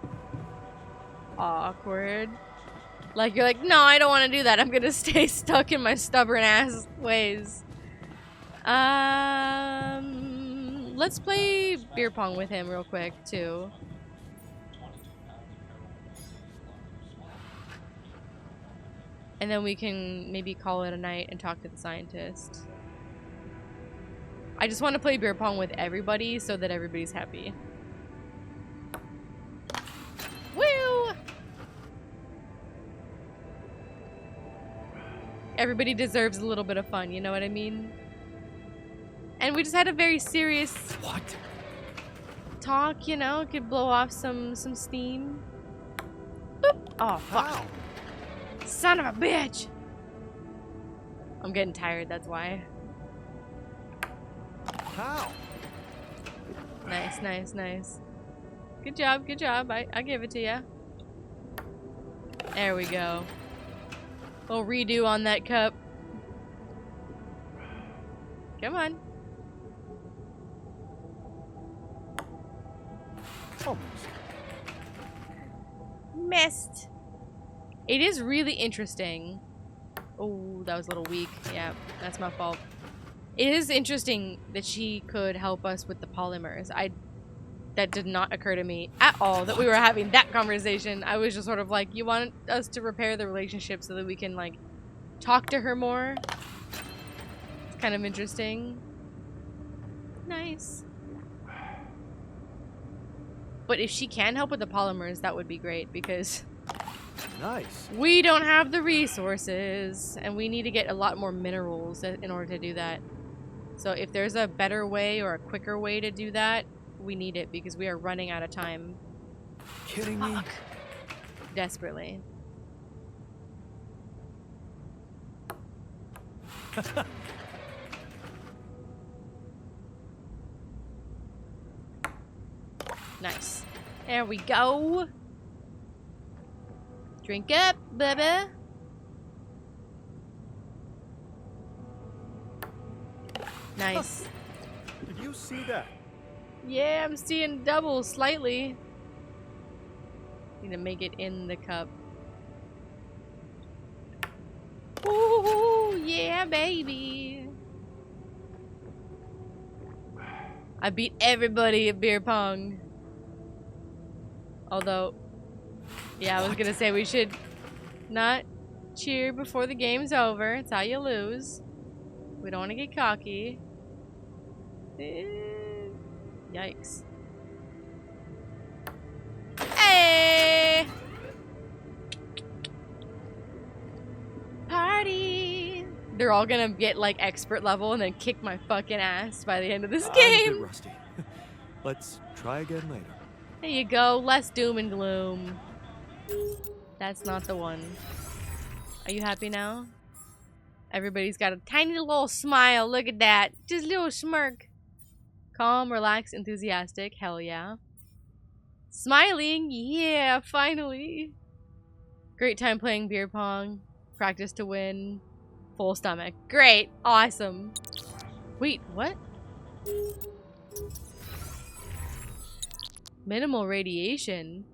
Speaker 1: awkward. Like, you're like, no, I don't want to do that. I'm gonna stay stuck in my stubborn-ass ways. Let's play beer pong with him real quick, too. And then we can maybe call it a night and talk to the scientist. I just want to play beer pong with everybody so that everybody's happy. Woo! Everybody deserves a little bit of fun, you know what I mean? And we just had a very serious talk, you know? Could blow off some steam. Boop. Oh, fuck.
Speaker 3: Wow.
Speaker 1: Son of a bitch! I'm getting tired, that's why.
Speaker 3: How?
Speaker 1: Nice, nice, nice. Good job, good job. I give it to you. There we go. Little redo on that cup. Come on.
Speaker 3: Almost.
Speaker 1: Missed. It is really interesting. Oh, that was a little weak. Yeah, that's my fault. It is interesting that she could help us with the polymers. That did not occur to me at all that we were having that conversation. I was just sort of like, you want us to repair the relationship so that we can, like, talk to her more? It's kind of interesting. Nice. But if she can help with the polymers, that would be great because
Speaker 4: Nice.
Speaker 1: we don't have the resources and we need to get a lot more minerals in order to do that. So if there's a better way or a quicker way to do that, we need it because we are running out of time.
Speaker 4: Kidding me?
Speaker 1: Desperately. Nice. There we go. Drink up, baby. Nice.
Speaker 4: Did you see that?
Speaker 1: Yeah, I'm seeing double slightly. Need to make it in the cup. Ooh, yeah, baby. I beat everybody at beer pong. Although, yeah, I was gonna say we should not cheer before the game's over. It's how you lose. We don't want to get cocky. Yikes. Hey! Party! They're all gonna get like expert level and then kick my fucking ass by the end of this
Speaker 4: I'm a bit
Speaker 1: game.
Speaker 4: rusty. Let's try again later.
Speaker 1: There you go, less doom and gloom. That's not the one. Are you happy now? Everybody's got a tiny little smile. Look at that. Just a little smirk. Calm, relaxed, enthusiastic. Hell yeah. Smiling. Yeah, finally. Great time playing beer pong. Practice to win. Full stomach. Great. Awesome. Wait, what? Minimal radiation.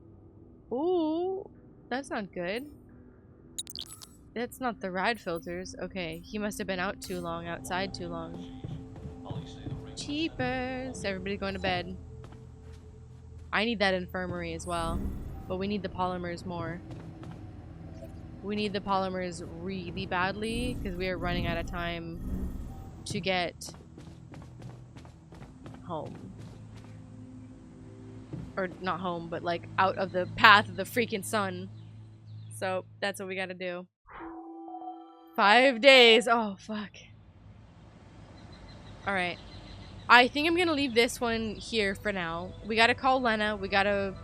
Speaker 1: Ooh, that's not good. That's not the ride filters. Okay, he must have been out too long, outside too long. Cheapers. Everybody going to bed. I need that infirmary as well, but we need the polymers more. We need the polymers really badly because we are running out of time to get home. Or not home, but like out of the path of the freaking sun. So that's what we gotta do. 5 days. Oh, fuck. Alright. I think I'm gonna leave this one here for now. We gotta call Lena. We gotta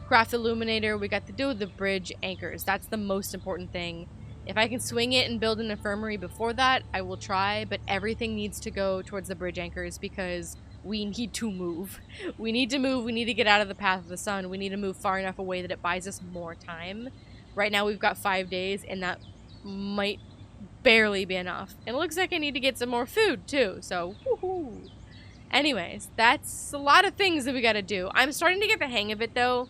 Speaker 1: craft the illuminator. We got to do the bridge anchors. That's the most important thing. If I can swing it and build an infirmary before that, I will try. But everything needs to go towards the bridge anchors because we need to move. We need to move. We need to get out of the path of the sun. We need to move far enough away that it buys us more time. Right now we've got 5 days and that might barely be enough. And it looks like I need to get some more food too. So, woohoo. Anyways, that's a lot of things that we gotta do. I'm starting to get the hang of it though.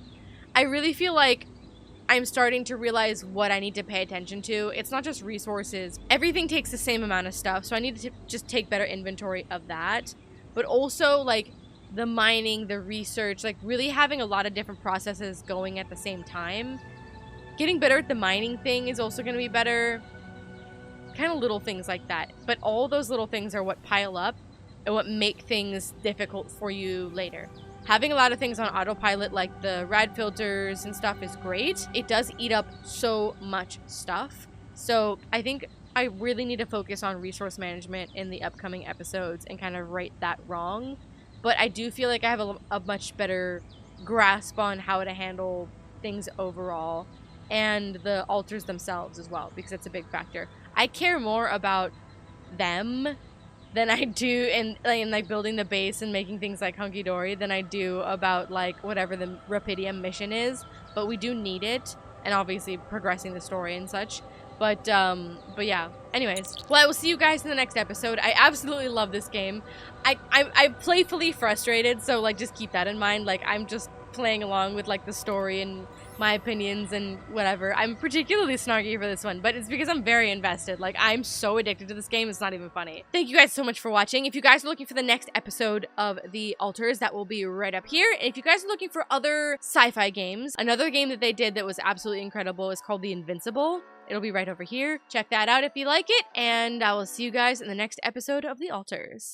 Speaker 1: I really feel like I'm starting to realize what I need to pay attention to. It's not just resources. Everything takes the same amount of stuff, so I need to just take better inventory of that. But also, like, the mining, the research, like, really having a lot of different processes going at the same time. Getting better at the mining thing is also going to be better. Kind of little things like that. But all those little things are what pile up and what make things difficult for you later. Having a lot of things on autopilot, like the rad filters and stuff, is great. It does eat up so much stuff. So I think I really need to focus on resource management in the upcoming episodes and kind of right that wrong. But I do feel like I have a much better grasp on how to handle things overall and the altars themselves as well, because that's a big factor. I care more about them than I do in like building the base and making things like hunky-dory than I do about like whatever the Rapidium mission is. But we do need it, and obviously progressing the story and such. But yeah. Anyways, well, I will see you guys in the next episode. I absolutely love this game. I'm playfully frustrated, so like just keep that in mind. Like I'm just playing along with like the story and my opinions and whatever. I'm particularly snarky for this one, but it's because I'm very invested. Like, I'm so addicted to this game, it's not even funny. Thank you guys so much for watching. If you guys are looking for the next episode of The Altars, that will be right up here. And if you guys are looking for other sci-fi games, another game that they did that was absolutely incredible is called The Invincible. It'll be right over here. Check that out if you like it, and I will see you guys in the next episode of The Altars.